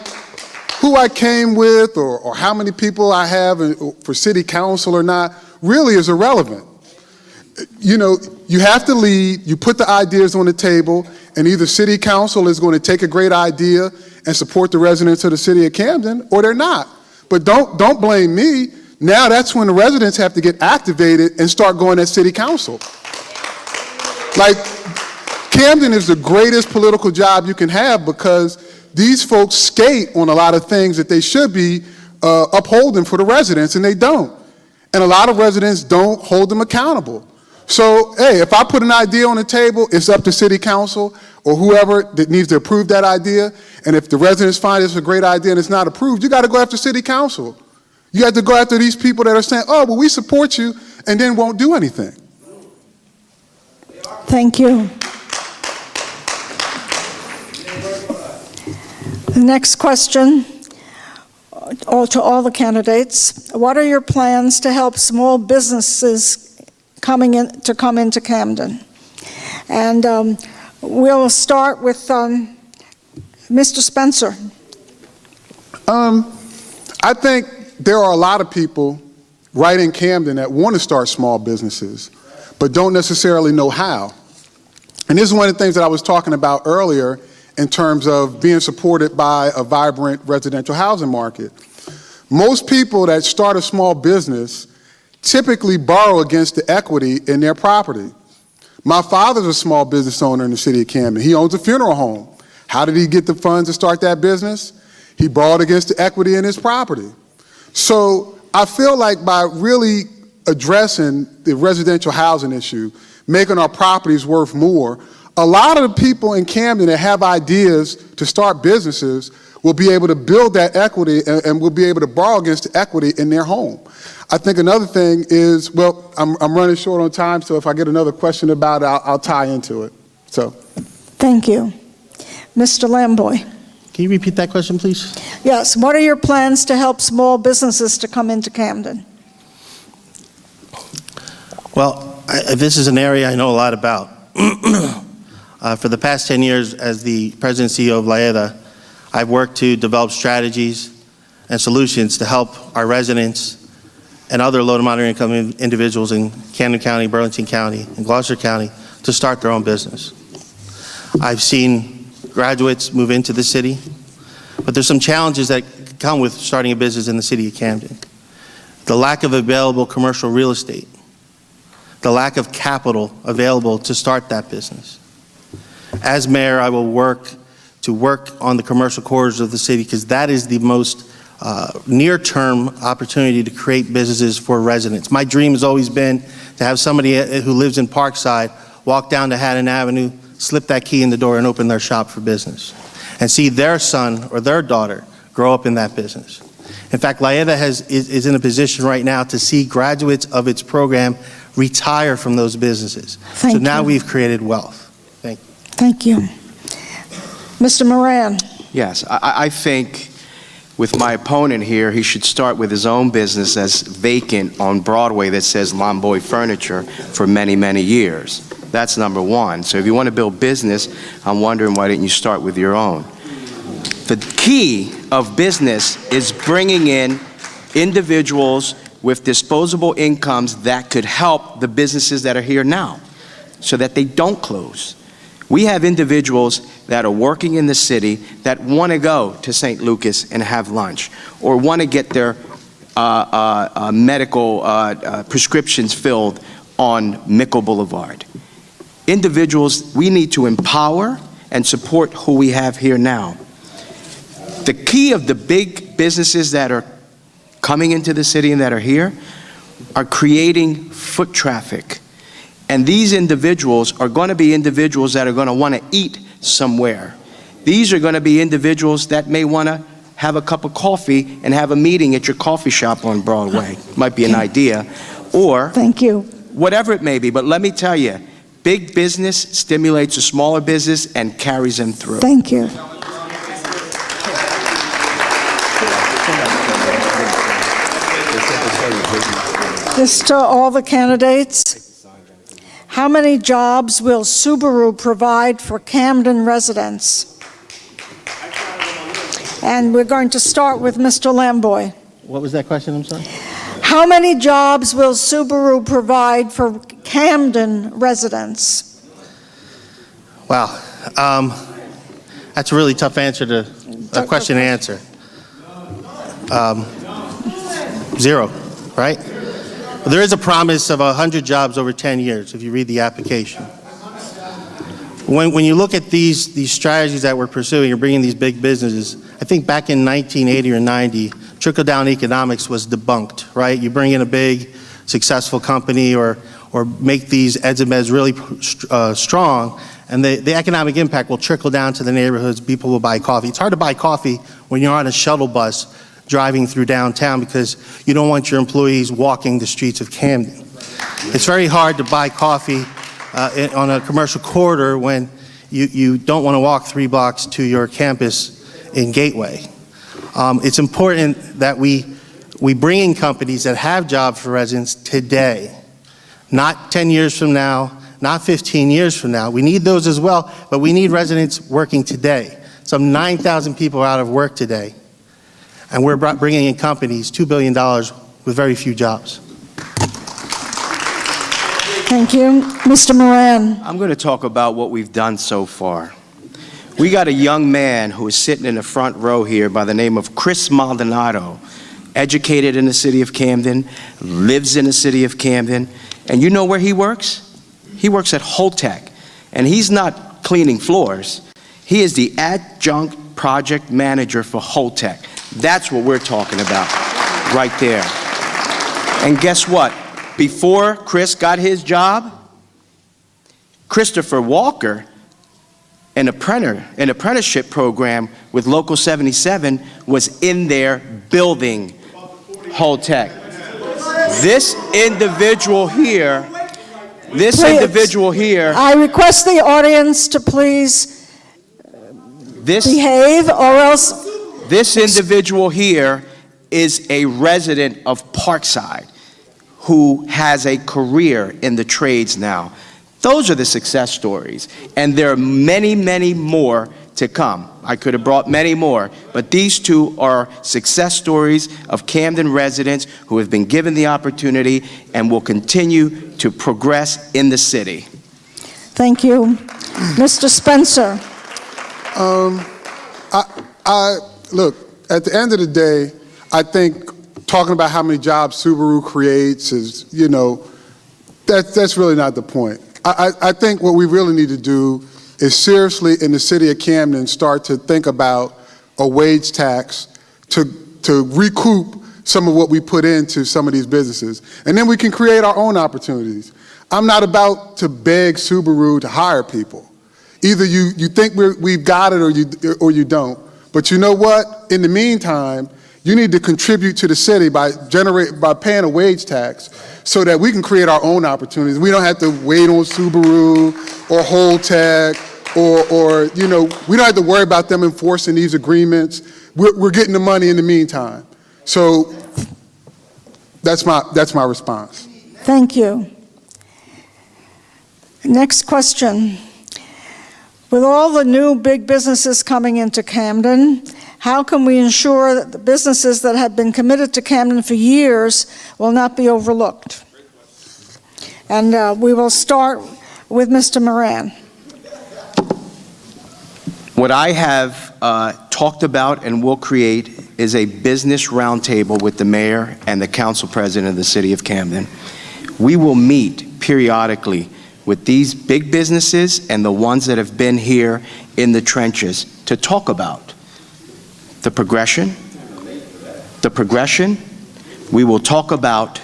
who I came with or how many people I have for city council or not really is irrelevant. You know, you have to lead, you put the ideas on the table, and either city council is going to take a great idea and support the residents of the city of Camden, or they're not. But don't blame me. Now that's when the residents have to get activated and start going at city council. Like, Camden is the greatest political job you can have because these folks skate on a lot of things that they should be upholding for the residents, and they don't. And a lot of residents don't hold them accountable. So, hey, if I put an idea on the table, it's up to city council or whoever that needs to approve that idea. And if the residents find it's a great idea and it's not approved, you got to go after city council. You have to go after these people that are saying, oh, well, we support you, and then won't do anything. Thank you. The next question, to all the candidates. What are your plans to help small businesses come into Camden? And we'll start with Mr. Spencer. I think there are a lot of people right in Camden that want to start small businesses, but don't necessarily know how. And this is one of the things that I was talking about earlier in terms of being supported by a vibrant residential housing market. Most people that start a small business typically borrow against the equity in their property. My father's a small business owner in the city of Camden. He owns a funeral home. How did he get the funds to start that business? He borrowed against the equity in his property. So I feel like by really addressing the residential housing issue, making our properties worth more, a lot of the people in Camden that have ideas to start businesses will be able to build that equity and will be able to borrow against the equity in their home. I think another thing is, well, I'm running short on time, so if I get another question about it, I'll tie into it. So. Thank you. Mr. Lamboy. Can you repeat that question, please? Yes, what are your plans to help small businesses to come into Camden? Well, this is an area I know a lot about. For the past 10 years as the president and CEO of LAEDA, I've worked to develop strategies and solutions to help our residents and other low to moderate income individuals in Camden County, Burlington County, and Gloucester County to start their own business. I've seen graduates move into the city, but there's some challenges that come with starting a business in the city of Camden. The lack of available commercial real estate, the lack of capital available to start that business. As mayor, I will work on the commercial corridors of the city because that is the most near-term opportunity to create businesses for residents. My dream has always been to have somebody who lives in Parkside walk down to Haddon Avenue, slip that key in the door and open their shop for business and see their son or their daughter grow up in that business. In fact, LAEDA is in a position right now to see graduates of its program retire from those businesses. So now we've created wealth. Thank you. Thank you. Mr. Moran. Yes, I think with my opponent here, he should start with his own business that's vacant on Broadway that says Lamboy Furniture for many, many years. That's number one. So if you want to build business, I'm wondering why didn't you start with your own? The key of business is bringing in individuals with disposable incomes that could help the businesses that are here now so that they don't close. We have individuals that are working in the city that want to go to St. Lucas and have lunch or want to get their medical prescriptions filled on Mickle Boulevard. Individuals we need to empower and support who we have here now. The key of the big businesses that are coming into the city and that are here are creating foot traffic. And these individuals are going to be individuals that are going to want to eat somewhere. These are going to be individuals that may want to have a cup of coffee and have a meeting at your coffee shop on Broadway. Might be an idea. Or Thank you. whatever it may be. But let me tell you, big business stimulates a smaller business and carries them through. Thank you. Just to all the candidates, how many jobs will Subaru provide for Camden residents? And we're going to start with Mr. Lamboy. What was that question, I'm sorry? How many jobs will Subaru provide for Camden residents? Wow. That's a really tough question to answer. 0, right? There is a promise of 100 jobs over 10 years, if you read the application. When you look at these strategies that we're pursuing or bringing these big businesses, I think back in 1980 or 90, trickle-down economics was debunked, right? You bring in a big, successful company or make these eds and meds really strong, and the economic impact will trickle down to the neighborhoods. People will buy coffee. It's hard to buy coffee when you're on a shuttle bus driving through downtown because you don't want your employees walking the streets of Camden. It's very hard to buy coffee on a commercial corridor when you don't want to walk 3 blocks to your campus in Gateway. It's important that we bring in companies that have jobs for residents today, not 10 years from now, not 15 years from now. We need those as well, but we need residents working today. Some 9,000 people are out of work today, and we're bringing in companies, $2 billion with very few jobs. Thank you. Mr. Moran. I'm going to talk about what we've done so far. We got a young man who is sitting in the front row here by the name of Chris Maldonado, educated in the city of Camden, lives in the city of Camden, and you know where he works? He works at Holtec, and he's not cleaning floors. He is the adjunct project manager for Holtec. That's what we're talking about right there. And guess what? Before Chris got his job, Christopher Walker, an apprenticeship program with Local 77, was in there building Holtec. This individual here, I request the audience to please behave, or else. This individual here is a resident of Parkside who has a career in the trades now. Those are the success stories, and there are many, many more to come. I could have brought many more, but these two are success stories of Camden residents who have been given the opportunity and will continue to progress in the city. Thank you. Mr. Spencer. Look, at the end of the day, I think talking about how many jobs Subaru creates is, that's really not the point. I think what we really need to do is seriously in the city of Camden start to think about a wage tax to recoup some of what we put into some of these businesses. And then we can create our own opportunities. I'm not about to beg Subaru to hire people. Either you think we've got it or you don't. But you know what? In the meantime, you need to contribute to the city by paying a wage tax so that we can create our own opportunities. We don't have to wait on Subaru or Holtec or we don't have to worry about them enforcing these agreements. We're getting the money in the meantime. So that's my response. Thank you. Next question. With all the new big businesses coming into Camden, how can we ensure that the businesses that have been committed to Camden for years will not be overlooked? And we will start with Mr. Moran. What I have talked about and will create is a business roundtable with the mayor and the council president of the city of Camden. We will meet periodically with these big businesses and the ones that have been here in the trenches to talk about the progression. We will talk about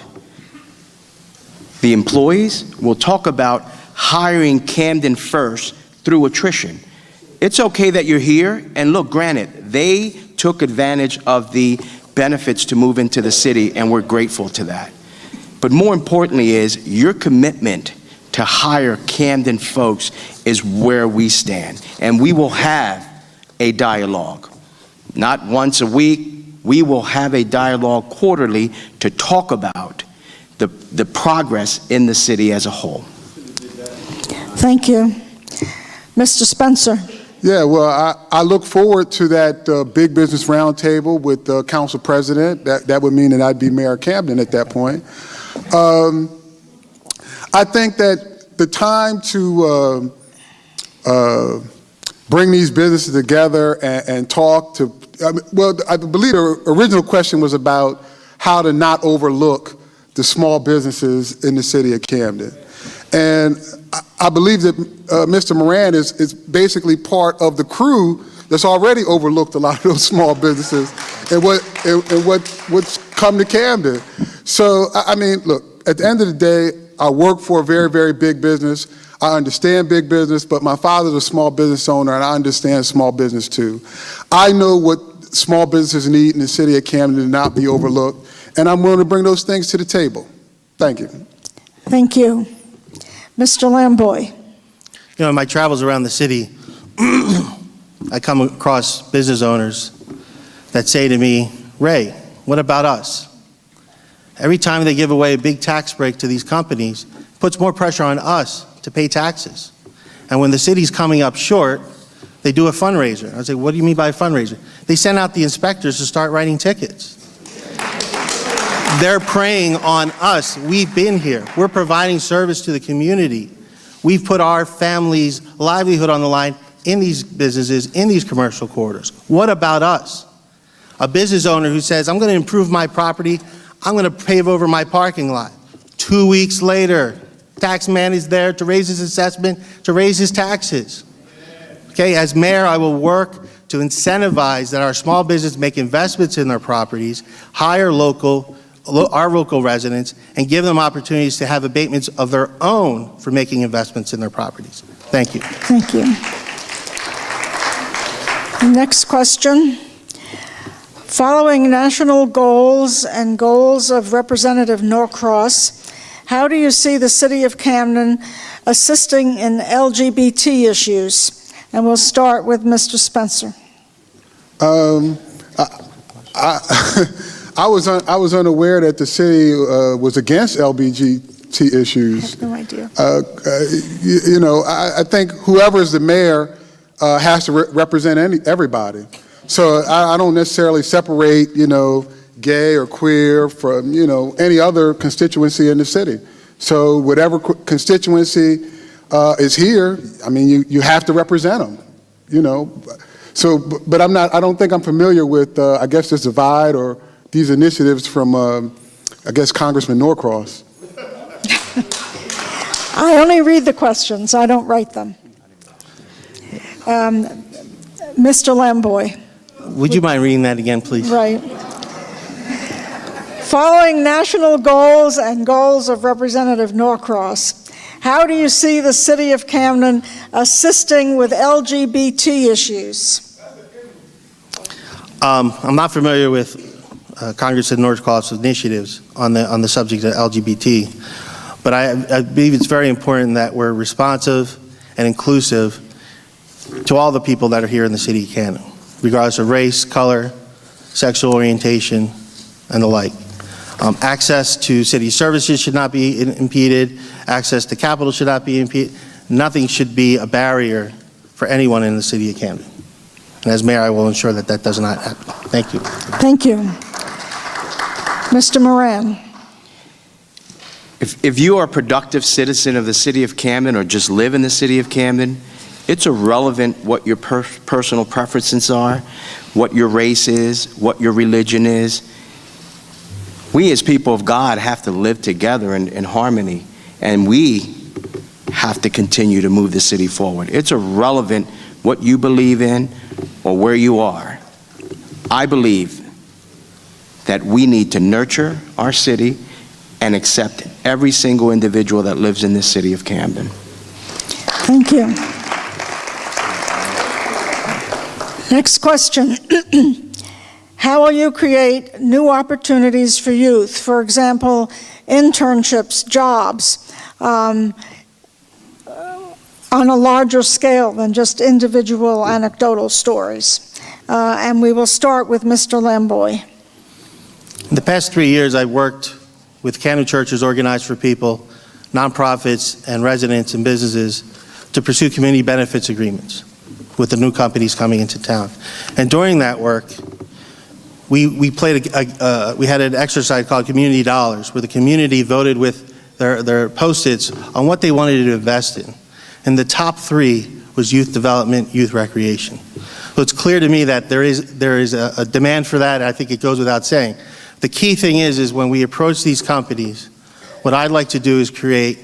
the employees. We'll talk about hiring Camden first through attrition. It's okay that you're here, and look, granted, they took advantage of the benefits to move into the city, and we're grateful to that. But more importantly is your commitment to hire Camden folks is where we stand. And we will have a dialogue. Not once a week, we will have a dialogue quarterly to talk about the progress in the city as a whole. Thank you. Mr. Spencer. Yeah, well, I look forward to that big business roundtable with the council president. That would mean that I'd be Mayor Camden at that point. I think that the time to bring these businesses together and talk to, well, I believe the original question was about how to not overlook the small businesses in the city of Camden. And I believe that Mr. Moran is basically part of the crew that's already overlooked a lot of those small businesses and what's come to Camden. So, I mean, look, at the end of the day, I work for a very, very big business. I understand big business, but my father's a small business owner, and I understand small business too. I know what small businesses need in the city of Camden to not be overlooked, and I'm willing to bring those things to the table. Thank you. Thank you. Mr. Lamboy. You know, in my travels around the city, I come across business owners that say to me, Ray, what about us? Every time they give away a big tax break to these companies, it puts more pressure on us to pay taxes. And when the city's coming up short, they do a fundraiser. I say, what do you mean by a fundraiser? They send out the inspectors to start writing tickets. They're preying on us. We've been here. We're providing service to the community. We've put our family's livelihood on the line in these businesses, in these commercial corridors. What about us? A business owner who says, I'm going to improve my property, I'm going to pave over my parking lot. 2 weeks later, tax man is there to raise his assessment, to raise his taxes. Okay, as mayor, I will work to incentivize that our small business make investments in their properties, hire our local residents, and give them opportunities to have abatements of their own for making investments in their properties. Thank you. Thank you. Next question. Following national goals and goals of Representative Norcross, how do you see the city of Camden assisting in LGBT issues? And we'll start with Mr. Spencer. I was unaware that the city was against LGBT issues. I have no idea. You know, I think whoever is the mayor has to represent everybody. So I don't necessarily separate, you know, gay or queer from, you know, any other constituency in the city. So whatever constituency is here, I mean, you have to represent them, you know. So, but I don't think I'm familiar with, I guess, this divide or these initiatives from, I guess, Congressman Norcross. I only read the questions, I don't write them. Mr. Lamboy. Would you mind reading that again, please? Right. Following national goals and goals of Representative Norcross, how do you see the city of Camden assisting with LGBT issues? I'm not familiar with Congressman Norcross' initiatives on the subject of LGBT, but I believe it's very important that we're responsive and inclusive to all the people that are here in the city of Camden, regardless of race, color, sexual orientation, and the like. Access to city services should not be impeded. Access to capital should not be impeded. Nothing should be a barrier for anyone in the city of Camden. And as mayor, I will ensure that that does not happen. Thank you. Thank you. Mr. Moran. If you are a productive citizen of the city of Camden or just live in the city of Camden, it's irrelevant what your personal preferences are, what your race is, what your religion is. We as people of God have to live together in harmony, and we have to continue to move the city forward. It's irrelevant what you believe in or where you are. I believe that we need to nurture our city and accept every single individual that lives in this city of Camden. Thank you. Next question. How will you create new opportunities for youth? For example, internships, jobs, on a larger scale than just individual anecdotal stories. And we will start with Mr. Lamboy. In the past 3 years, I've worked with Camden Churches Organized for People, nonprofits, and residents and businesses to pursue community benefits agreements with the new companies coming into town. And during that work, we had an exercise called Community Dollars, where the community voted with their Post-its on what they wanted to invest in. And the top 3 was youth development, youth recreation. So it's clear to me that there is a demand for that. I think it goes without saying. The key thing is when we approach these companies, what I'd like to do is create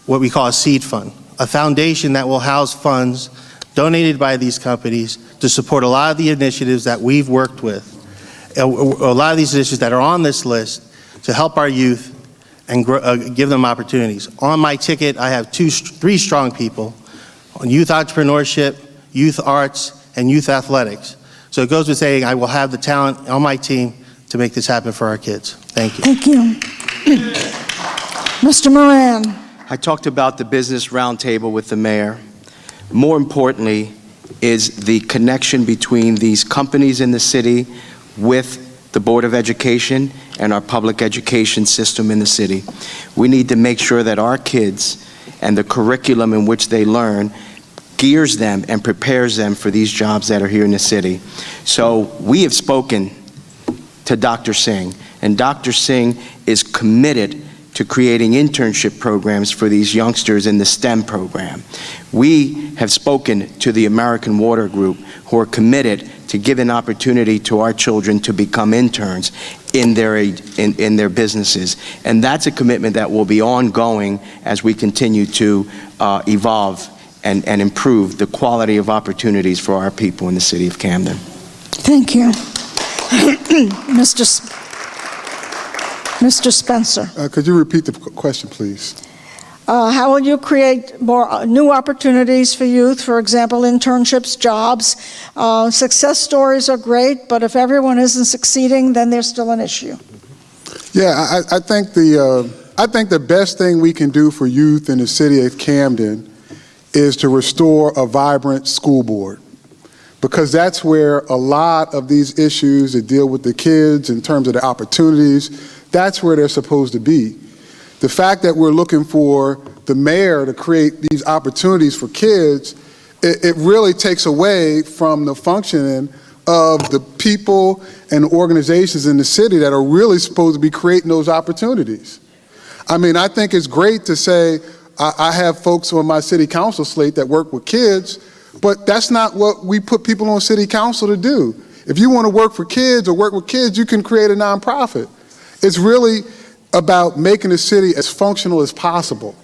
what we call a seed fund, a foundation that will house funds donated by these companies to support a lot of the initiatives that we've worked with, a lot of these initiatives that are on this list to help our youth and give them opportunities. On my ticket, I have 3 strong people on youth entrepreneurship, youth arts, and youth athletics. So it goes with saying I will have the talent on my team to make this happen for our kids. Thank you. Thank you. Mr. Moran. I talked about the business roundtable with the mayor. More importantly is the connection between these companies in the city with the Board of Education and our public education system in the city. We need to make sure that our kids and the curriculum in which they learn gears them and prepares them for these jobs that are here in the city. So we have spoken to Dr. Singh, and Dr. Singh is committed to creating internship programs for these youngsters in the STEM program. We have spoken to the American Water Group, who are committed to give an opportunity to our children to become interns in their businesses. And that's a commitment that will be ongoing as we continue to evolve and improve the quality of opportunities for our people in the city of Camden. Thank you. Mr. Spencer. Could you repeat the question, please? How will you create more new opportunities for youth? For example, internships, jobs. Success stories are great, but if everyone isn't succeeding, then there's still an issue. Yeah, I think the best thing we can do for youth in the city of Camden is to restore a vibrant school board, because that's where a lot of these issues that deal with the kids in terms of the opportunities, that's where they're supposed to be. The fact that we're looking for the mayor to create these opportunities for kids, it really takes away from the functioning of the people and organizations in the city that are really supposed to be creating those opportunities. I mean, I think it's great to say, I have folks on my city council slate that work with kids, but that's not what we put people on city council to do. If you want to work for kids or work with kids, you can create a nonprofit. It's really about making the city as functional as possible.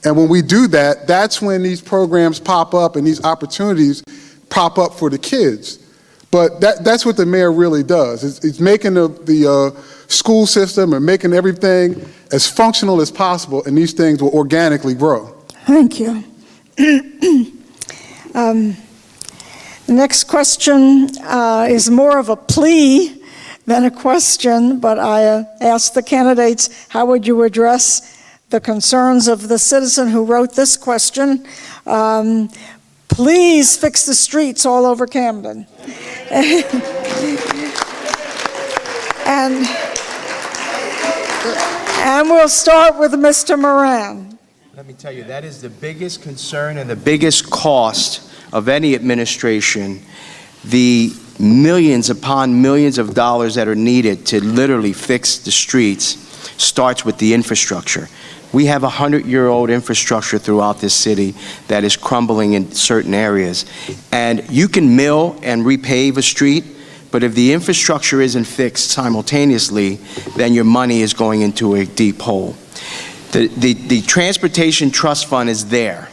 And when we do that, that's when these programs pop up and these opportunities pop up for the kids. But that's what the mayor really does. It's making the school system and making everything as functional as possible, and these things will organically grow. Thank you. The next question is more of a plea than a question, but I asked the candidates, how would you address the concerns of the citizen who wrote this question? Please fix the streets all over Camden. And we'll start with Mr. Moran. Let me tell you, that is the biggest concern and the biggest cost of any administration. The millions upon millions of dollars that are needed to literally fix the streets starts with the infrastructure. We have 100-year-old infrastructure throughout this city that is crumbling in certain areas. And you can mill and repave a street, but if the infrastructure isn't fixed simultaneously, then your money is going into a deep hole. The Transportation Trust Fund is there.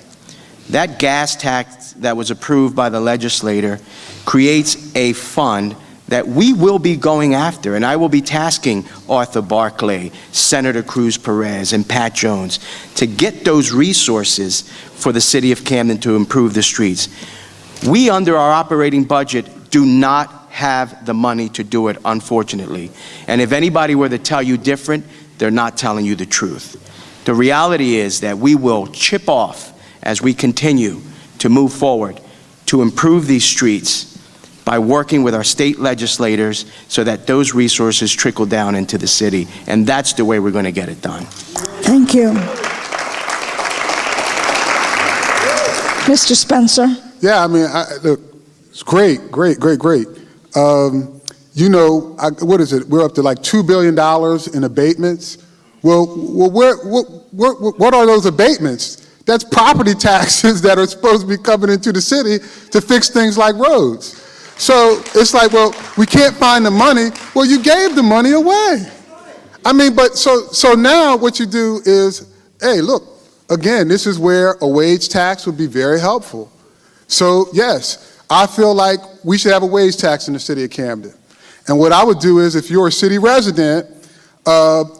That gas tax that was approved by the legislator creates a fund that we will be going after, and I will be tasking Arthur Barclay, Senator Cruz Perez, and Pat Jones to get those resources for the city of Camden to improve the streets. We, under our operating budget, do not have the money to do it, unfortunately. And if anybody were to tell you different, they're not telling you the truth. The reality is that we will chip off as we continue to move forward to improve these streets by working with our state legislators so that those resources trickle down into the city. And that's the way we're going to get it done. Thank you. Mr. Spencer? Yeah, I mean, look, it's great. You know, what is it? We're up to like $2 billion in abatements. Well, what are those abatements? That's property taxes that are supposed to be coming into the city to fix things like roads. So it's like, well, we can't find the money. Well, you gave the money away. I mean, but so now what you do is, hey, look, again, this is where a wage tax would be very helpful. So yes, I feel like we should have a wage tax in the city of Camden. And what I would do is, if you're a city resident,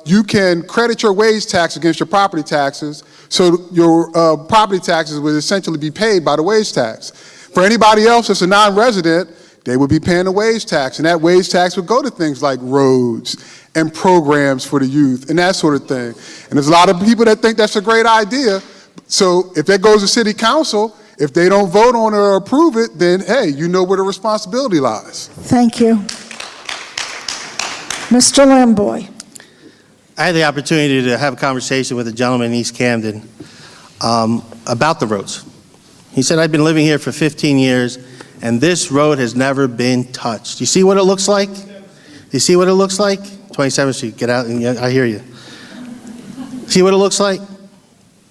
you can credit your wage tax against your property taxes, so your property taxes would essentially be paid by the wage tax. For anybody else that's a non-resident, they would be paying a wage tax, and that wage tax would go to things like roads and programs for the youth and that sort of thing. And there's a lot of people that think that's a great idea. So if that goes to city council, if they don't vote on it or approve it, then hey, you know where the responsibility lies. Thank you. Mr. Lamboy? I had the opportunity to have a conversation with a gentleman in East Camden about the roads. He said, I've been living here for 15 years, and this road has never been touched. You see what it looks like? You see what it looks like? 27th Street, get out, and I hear you. See what it looks like?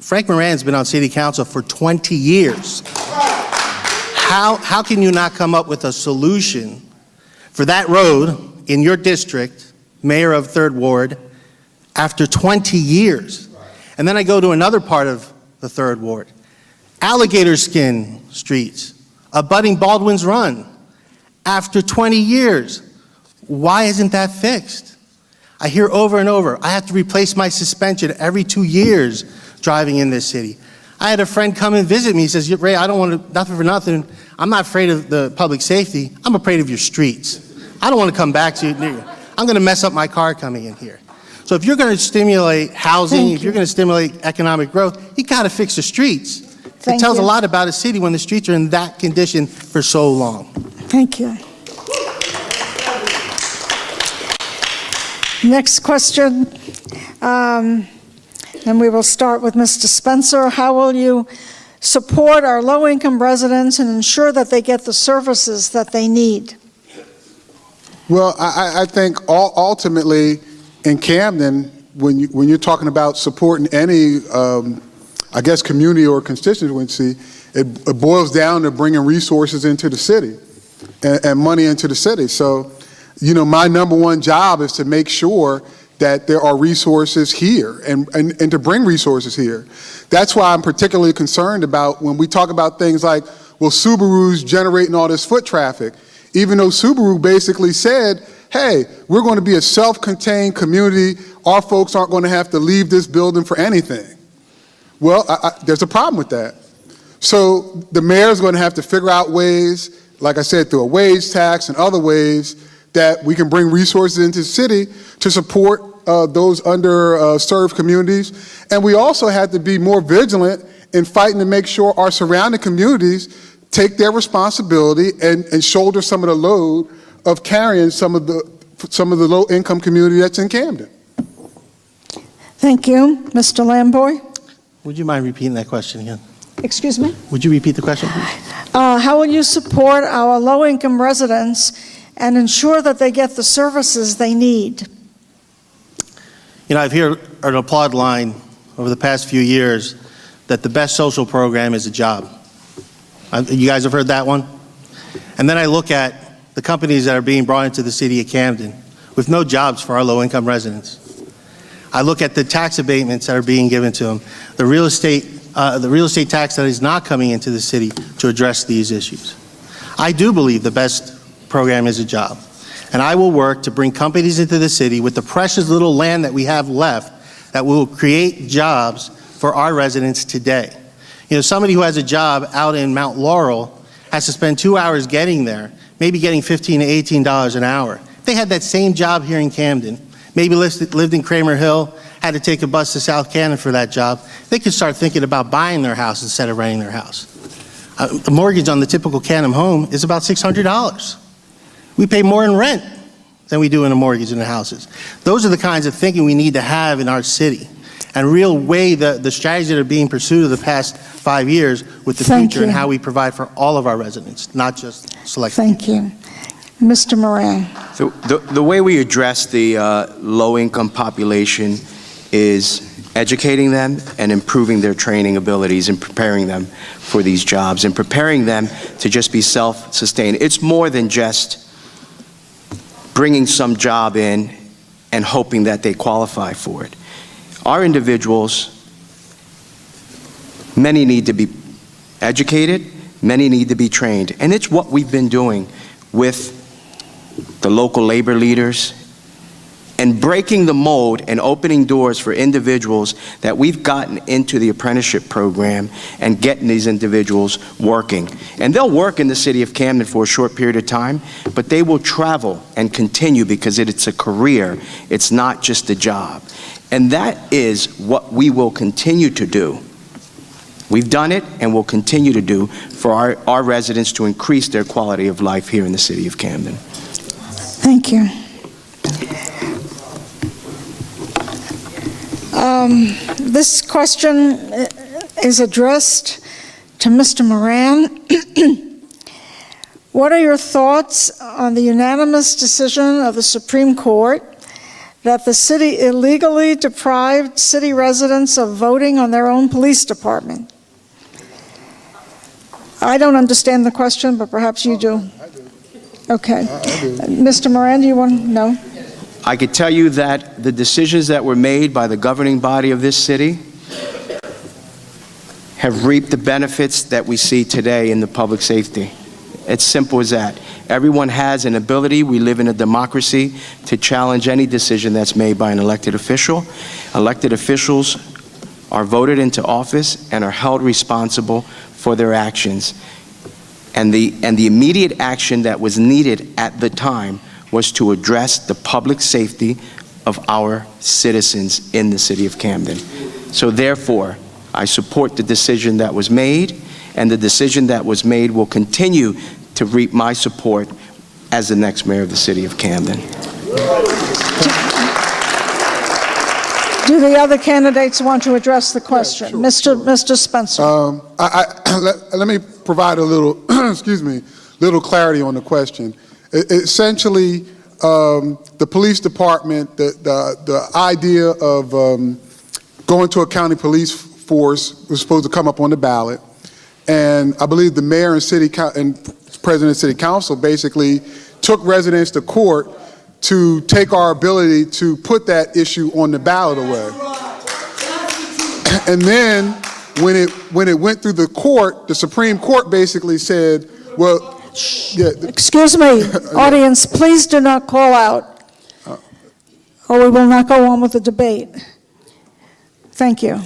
Frank Moran's been on city council for 20 years. How can you not come up with a solution for that road in your district, mayor of 3rd Ward, after 20 years? And then I go to another part of the 3rd Ward, Alligator Skin Streets, abutting Baldwin's Run, after 20 years. Why isn't that fixed? I hear over and over, I have to replace my suspension every 2 years driving in this city. I had a friend come and visit me. He says, Ray, I don't want to, nothing for nothing. I'm not afraid of the public safety. I'm afraid of your streets. I don't want to come back to you. I'm going to mess up my car coming in here. So if you're going to stimulate housing, if you're going to stimulate economic growth, you got to fix the streets. It tells a lot about a city when the streets are in that condition for so long. Thank you. Next question, and we will start with Mr. Spencer. How will you support our low-income residents and ensure that they get the services that they need? Well, I think ultimately in Camden, when you're talking about supporting any, I guess, community or constituency, it boils down to bringing resources into the city and money into the city. So, you know, my number one job is to make sure that there are resources here and to bring resources here. That's why I'm particularly concerned about when we talk about things like, well, Subaru's generating all this foot traffic, even though Subaru basically said, hey, we're going to be a self-contained community. Our folks aren't going to have to leave this building for anything. Well, there's a problem with that. So the mayor's going to have to figure out ways, like I said, through a wage tax and other ways, that we can bring resources into the city to support those underserved communities. And we also have to be more vigilant in fighting to make sure our surrounding communities take their responsibility and shoulder some of the load of carrying some of the low-income community that's in Camden. Thank you. Mr. Lamboy? Would you mind repeating that question again? Excuse me? Would you repeat the question, please? How will you support our low-income residents and ensure that they get the services they need? You know, I've heard an applaud line over the past few years that the best social program is a job. You guys have heard that one? And then I look at the companies that are being brought into the city of Camden with no jobs for our low-income residents. I look at the tax abatements that are being given to them, the real estate tax that is not coming into the city to address these issues. I do believe the best program is a job. And I will work to bring companies into the city with the precious little land that we have left that will create jobs for our residents today. You know, somebody who has a job out in Mount Laurel has to spend 2 hours getting there, maybe getting $15 to $18 an hour. If they had that same job here in Camden, maybe lived in Kramer Hill, had to take a bus to South Camden for that job, they could start thinking about buying their house instead of renting their house. The mortgage on the typical Camden home is about $600. We pay more in rent than we do in a mortgage in the houses. Those are the kinds of thinking we need to have in our city and real weigh the strategies that are being pursued of the past 5 years with the Thank future and you. how we provide for all of our residents, not just select. Thank you. Mr. Moran. So the way we address the low-income population is educating them and improving their training abilities and preparing them for these jobs and preparing them to just be self-sustained. It's more than just bringing some job in and hoping that they qualify for it. Our individuals, many need to be educated, many need to be trained, and it's what we've been doing with the local labor leaders and breaking the mold and opening doors for individuals that we've gotten into the apprenticeship program and getting these individuals working. And they'll work in the city of Camden for a short period of time, but they will travel and continue because it's a career. It's not just a job. And that is what we will continue to do. We've done it and will continue to do for our residents to increase their quality of life here in the city of Camden. Thank you. This question is addressed to Mr. Moran. What are your thoughts on the unanimous decision of the Supreme Court that the city illegally deprived city residents of voting on their own police department? I don't understand the question, but perhaps you do. I do. Okay. I do. Mr. Moran, do you want to know? I could tell you that the decisions that were made by the governing body of this city have reaped the benefits that we see today in the public safety. It's simple as that. Everyone has an ability, we live in a democracy, to challenge any decision that's made by an elected official. Elected officials are voted into office and are held responsible for their actions. And the immediate action that was needed at the time was to address the public safety of our citizens in the city of Camden. So therefore, I support the decision that was made, and the decision that was made will continue to reap my support as the next mayor of the city of Camden. Do the other candidates want to address the question? Yeah, sure. Mr. Spencer. Let me provide a little, excuse me, little clarity on the question. Essentially, the police department, the idea of going to a county police force was supposed to come up on the ballot, and I believe the mayor and president of city council basically took residents to court to take our ability to put that issue on the ballot away. And then when it went through the court, the Supreme Court basically said, well, yeah, Excuse me, audience, please do not call out, or we will not go on with the debate. Thank you.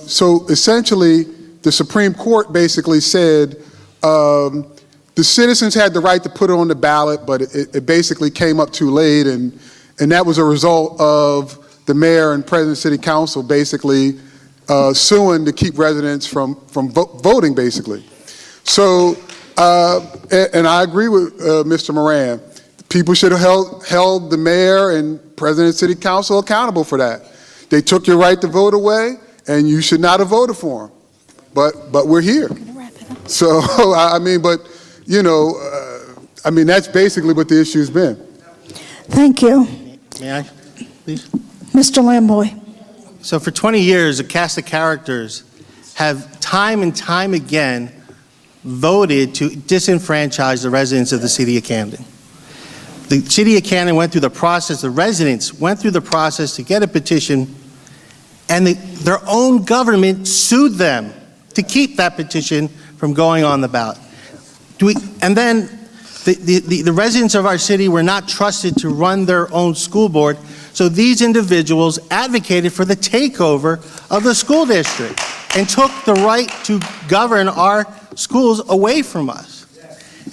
so essentially, the Supreme Court basically said the citizens had the right to put it on the ballot, but it basically came up too late, and that was a result of the mayor and president of city council basically suing to keep residents from voting, basically. So, and I agree with Mr. Moran. People should have held the mayor and president of city council accountable for that. They took your right to vote away, and you should not have voted for them. But we're here. So, I mean, but, you know, I mean, that's basically what the issue's been. Thank you. May I, please? Mr. Lamboy. So for 20 years, a cast of characters have time and time again voted to disenfranchise the residents of the city of Camden. The city of Camden went through the process, the residents went through the process to get a petition, and their own government sued them to keep that petition from going on the ballot. And then The residents of our city were not trusted to run their own school board, so these individuals advocated for the takeover of the school district and took the right to govern our schools away from us.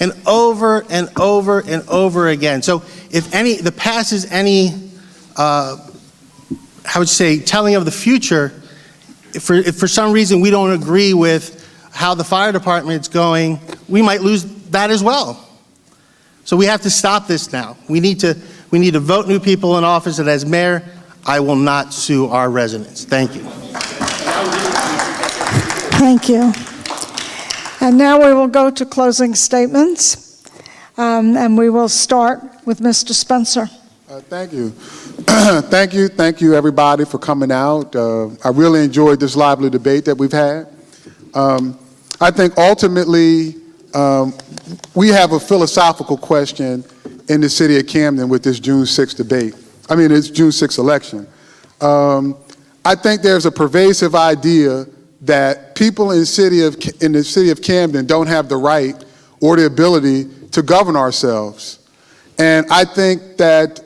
And over and over and over again. So if the past is any, how would you say, telling of the future, if for some reason we don't agree with how the fire department's going, we might lose that as well. So we have to stop this now. We need to vote new people in office, and as mayor, I will not sue our residents. Thank you. Thank you. And now we will go to closing statements, and we will start with Mr. Spencer. Thank you. Thank you, everybody, for coming out. I really enjoyed this lively debate that we've had. I think ultimately we have a philosophical question in the city of Camden with this June 6th debate. I mean, it's June 6th election. I think there's a pervasive idea that people in the city of Camden don't have the right or the ability to govern ourselves. And I think that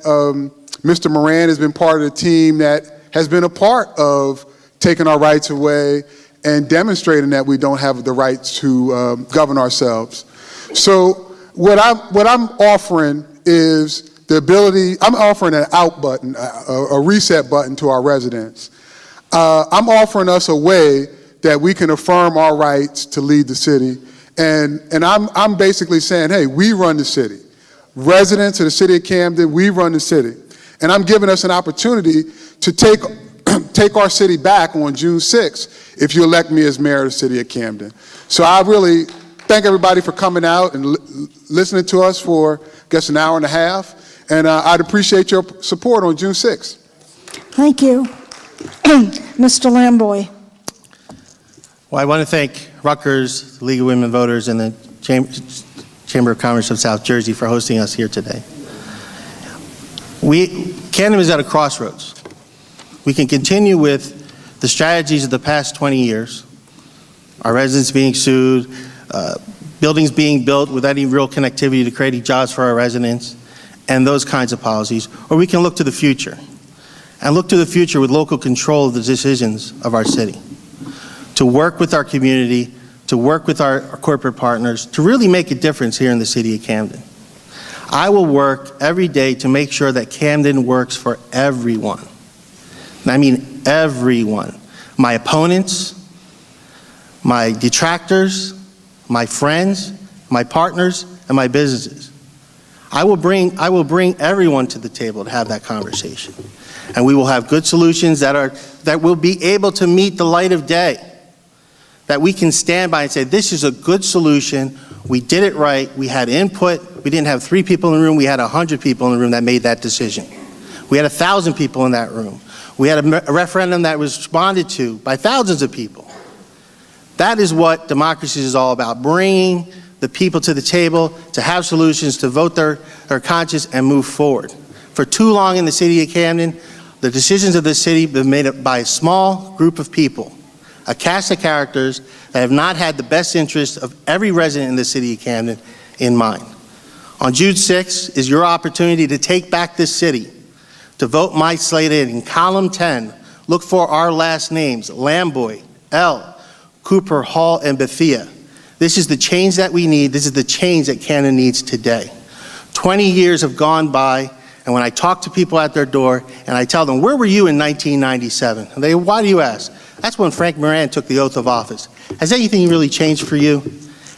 Mr. Moran has been part of the team that has been a part of taking our rights away and demonstrating that we don't have the right to govern ourselves. So what I'm offering is the ability, I'm offering an out button, a reset button to our residents. I'm offering us a way that we can affirm our rights to lead the city. And I'm basically saying, hey, we run the city. Residents of the city of Camden, we run the city. And I'm giving us an opportunity to take our city back on June 6th if you elect me as mayor of the city of Camden. So I really thank everybody for coming out and listening to us for, I guess, an hour and a half. And I'd appreciate your support on June 6th. Thank you. Mr. Lamboy. Well, I want to thank Rutgers, the League of Women Voters, and the Chamber of Commerce of South Jersey for hosting us here today. Camden is at a crossroads. We can continue with the strategies of the past 20 years, our residents being sued, buildings being built without any real connectivity to creating jobs for our residents, and those kinds of policies, or we can look to the future, and look to the future with local control of the decisions of our city, to work with our community, to work with our corporate partners, to really make a difference here in the city of Camden. I will work every day to make sure that Camden works for everyone. And I mean everyone. My opponents, my detractors, my friends, my partners, and my businesses. I will bring everyone to the table to have that conversation. And we will have good solutions that will be able to meet the light of day. That we can stand by and say, this is a good solution, we did it right, we had input, we didn't have 3 people in the room, we had 100 people in the room that made that decision. We had 1,000 people in that room. We had a referendum that was responded to by thousands of people. That is what democracy is all about, bringing the people to the table to have solutions, to vote their conscience and move forward. For too long in the city of Camden, the decisions of this city have been made up by a small group of people, a cast of characters that have not had the best interest of every resident in the city of Camden in mind. On June 6th is your opportunity to take back this city, to vote my slate in column 10. Look for our last names, Lamboy, L, Cooper, Hall, and Bethia. This is the change that we need. This is the change that Camden needs today. 20 years have gone by, and when I talk to people at their door and I tell them, where were you in 1997? And they, why do you ask? That's when Frank Moran took the oath of office. Has anything really changed for you?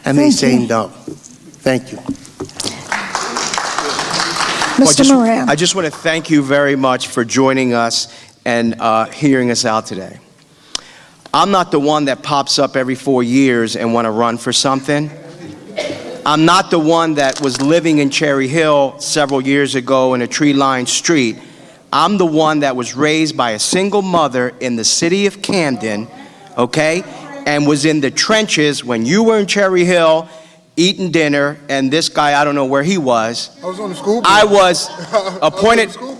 And they say no. Thank you. Mr. Moran. I just want to thank you very much for joining us and hearing us out today. I'm not the one that pops up every 4 years and want to run for something. I'm not the one that was living in Cherry Hill several years ago in a tree-lined street. I'm the one that was raised by a single mother in the city of Camden, okay, and was in the trenches when you were in Cherry Hill eating dinner, and this guy, I don't know where he was. I was on the school board. I was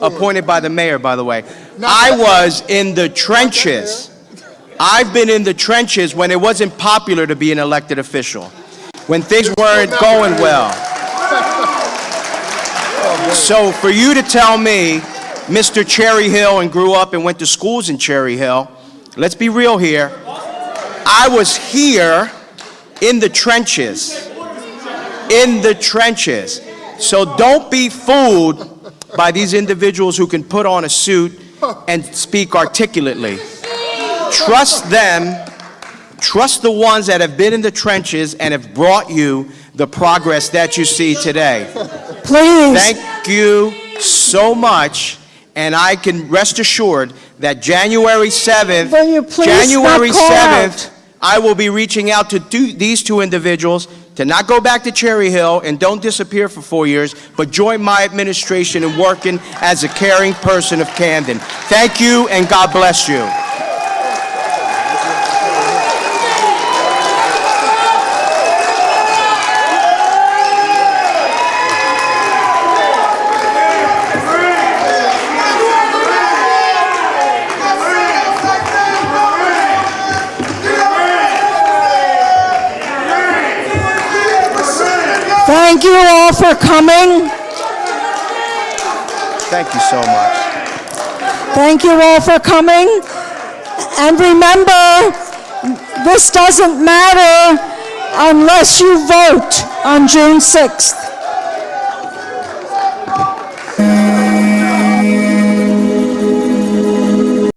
appointed by the mayor, by the way. I was in the trenches. I've been in the trenches when it wasn't popular to be an elected official, when things weren't going well. So for you to tell me, Mr. Cherry Hill, and grew up and went to schools in Cherry Hill, let's be real here. I was here in the trenches. In the trenches. So don't be fooled by these individuals who can put on a suit and speak articulately. Trust them. Trust the ones that have been in the trenches and have brought you the progress that you see today. Please. Thank you so much, and I can rest assured that January 7th, Will you please not call out? I will be reaching out to these two individuals to not go back to Cherry Hill and don't disappear for 4 years, but join my administration in working as a caring person of Camden. Thank you, and God bless you. Thank you all for coming. Thank you so much. Thank you all for coming. And remember, this doesn't matter unless you vote on June 6th.